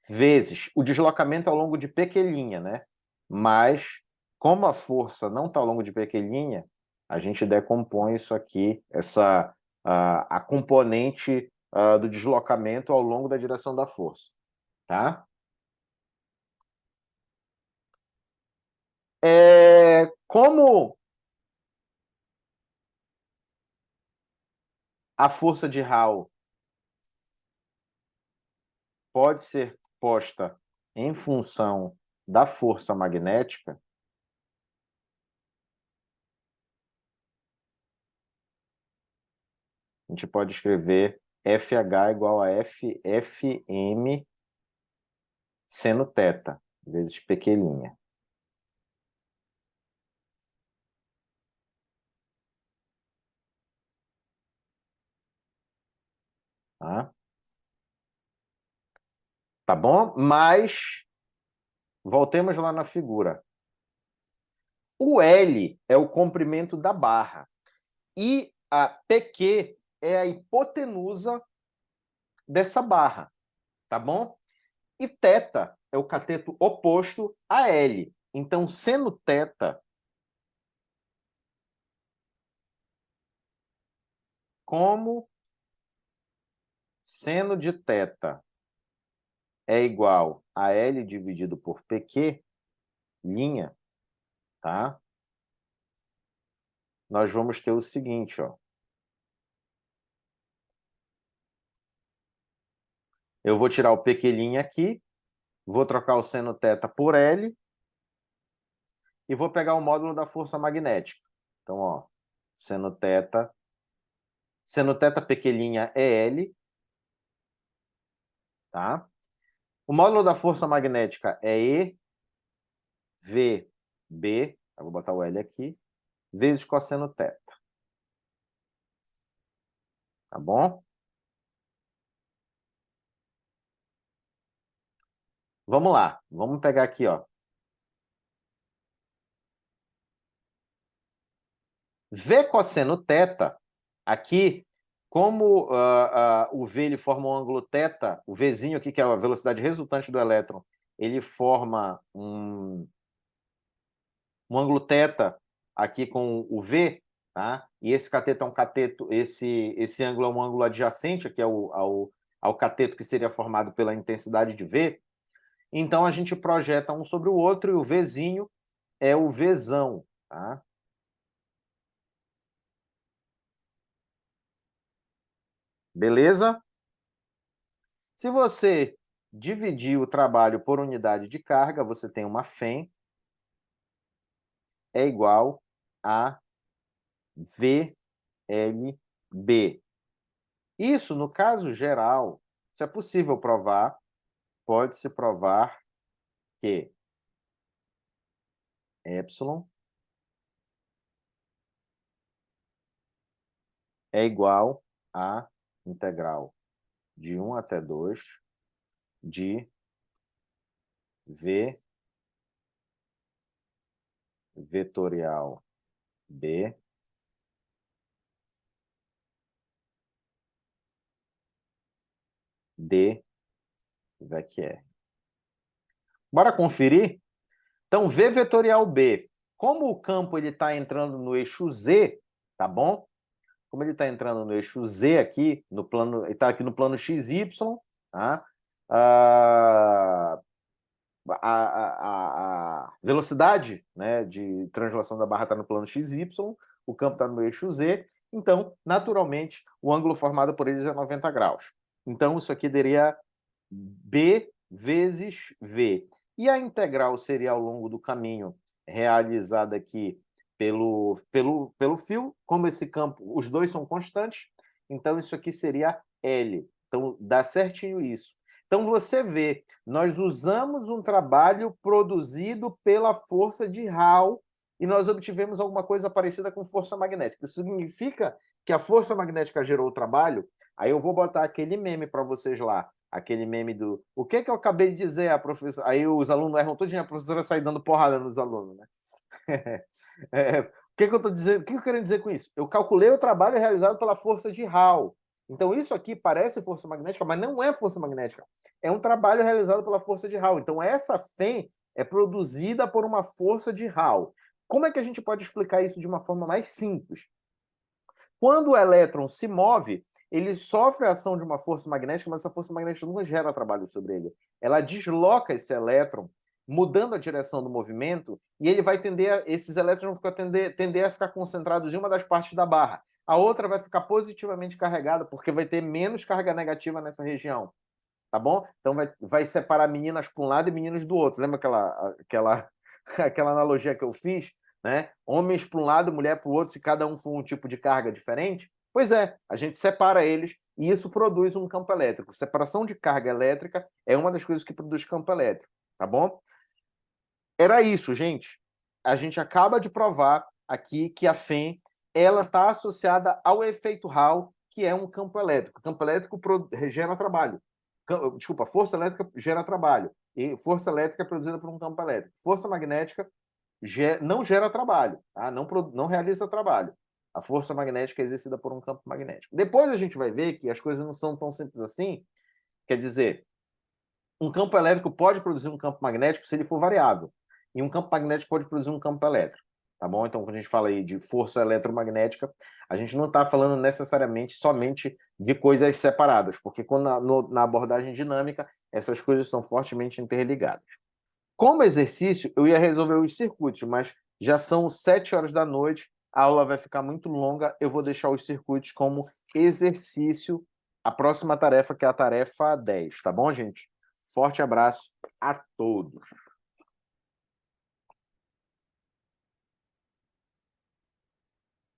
[SPEAKER 1] Vezes o deslocamento ao longo de PQ', né? Mas, como a força não está ao longo de PQ', a gente decompõe isso aqui, a componente do deslocamento ao longo da direção da força, tá? Como a força de Hall pode ser posta em função da força magnética, a gente pode escrever FH igual a FFM seno θ, vezes Pq'. Tá bom? Mas voltemos lá na figura. O L é o comprimento da barra e a PQ é a hipotenusa dessa barra, tá bom? E θ é o cateto oposto a L. Então, seno θ como seno de θ é igual a L dividido por PQ, linha, tá? Nós vamos ter o seguinte, ó. Eu vou tirar o PQ' aqui, vou trocar o seno θ por L e vou pegar o módulo da força magnética. Então, ó, seno θ PQ' é L, tá? O módulo da força magnética é E, V, B, eu vou botar o L aqui, vezes cosseno θ. Tá bom? Vamos lá, vamos pegar aqui, ó. V cosseno θ, aqui, como o V ele forma um ângulo θ, o Vzinho aqui, que é a velocidade resultante do elétron, ele forma um ângulo θ aqui com o V, tá? E esse cateto é um cateto, esse ângulo é um ângulo adjacente aqui ao cateto que seria formado pela intensidade de V. Então, a gente projeta um sobre o outro e o Vzinho é o Vzão, tá? Beleza? Se você dividir o trabalho por unidade de carga, você tem uma FEM é igual a VLB. Isso, no caso geral, se é possível provar, pode-se provar que epsilon é igual a integral de 1 até 2 de V vetorial B d VEC R. Bora conferir? Então, V vetorial B, como o campo está entrando no eixo Z, tá bom? Como ele está entrando no eixo Z aqui, no plano, ele está aqui no plano XY, tá? A velocidade, né, de translação da barra está no plano XY, o campo está no eixo Z, então, naturalmente, o ângulo formado por eles é 90 graus. Então, isso aqui daria B vezes V. E a integral seria ao longo do caminho realizada aqui pelo fio, como esse campo, os dois são constantes, então isso aqui seria L. Então, dá certinho isso. Então, você vê, nós usamos um trabalho produzido pela força de Hall e nós obtivemos alguma coisa parecida com força magnética. Isso significa que a força magnética gerou o trabalho. Aí eu vou botar aquele meme para vocês lá, aquele meme do... O que eu acabei de dizer, a professora... Aí os alunos erram todinho, a professora sai dando porrada nos alunos, né? O que eu estou dizendo? O que eu quero dizer com isso? Eu calculei o trabalho realizado pela força de Hall. Então, isso aqui parece força magnética, mas não é força magnética. É um trabalho realizado pela força de Hall. Então, essa FEM é produzida por uma força de Hall. Como é que a gente pode explicar isso de uma forma mais simples? Quando o elétron se move, ele sofre a ação de uma força magnética, mas essa força magnética não gera trabalho sobre ele. Ela desloca esse elétron, mudando a direção do movimento, e ele vai esses elétrons vão tender a ficar concentrados em uma das partes da barra. A outra vai ficar positivamente carregada, porque vai ter menos carga negativa nessa região. Tá bom? Então vai separar meninas para um lado e meninos do outro. Lembra aquela analogia que eu fiz? Né? Homens para um lado, mulher para o outro, se cada um for um tipo de carga diferente? Pois é, a gente separa eles e isso produz um campo elétrico. Separação de carga elétrica é uma das coisas que produz campo elétrico, tá bom? Era isso, gente. A gente acaba de provar aqui que a FEM ela está associada ao efeito Hall, que é um campo elétrico. O campo elétrico gera trabalho. Desculpa, força elétrica gera trabalho. E força elétrica é produzida por um campo elétrico. Força magnética não gera trabalho, tá? Não realiza trabalho. A força magnética é exercida por um campo magnético. Depois a gente vai ver que as coisas não são tão simples assim. Quer dizer, um campo elétrico pode produzir um campo magnético se ele for variável. E um campo magnético pode produzir um campo elétrico. Tá bom? Então, quando a gente fala aí de força eletromagnética, a gente não está falando necessariamente somente de coisas separadas, porque na abordagem dinâmica, essas coisas são fortemente interligadas. Como exercício, eu ia resolver os circuitos, mas já são 7 horas da noite, a aula vai ficar muito longa, eu vou deixar os circuitos como exercício, a próxima tarefa, que é a tarefa 10, tá bom, gente? Forte abraço a todos.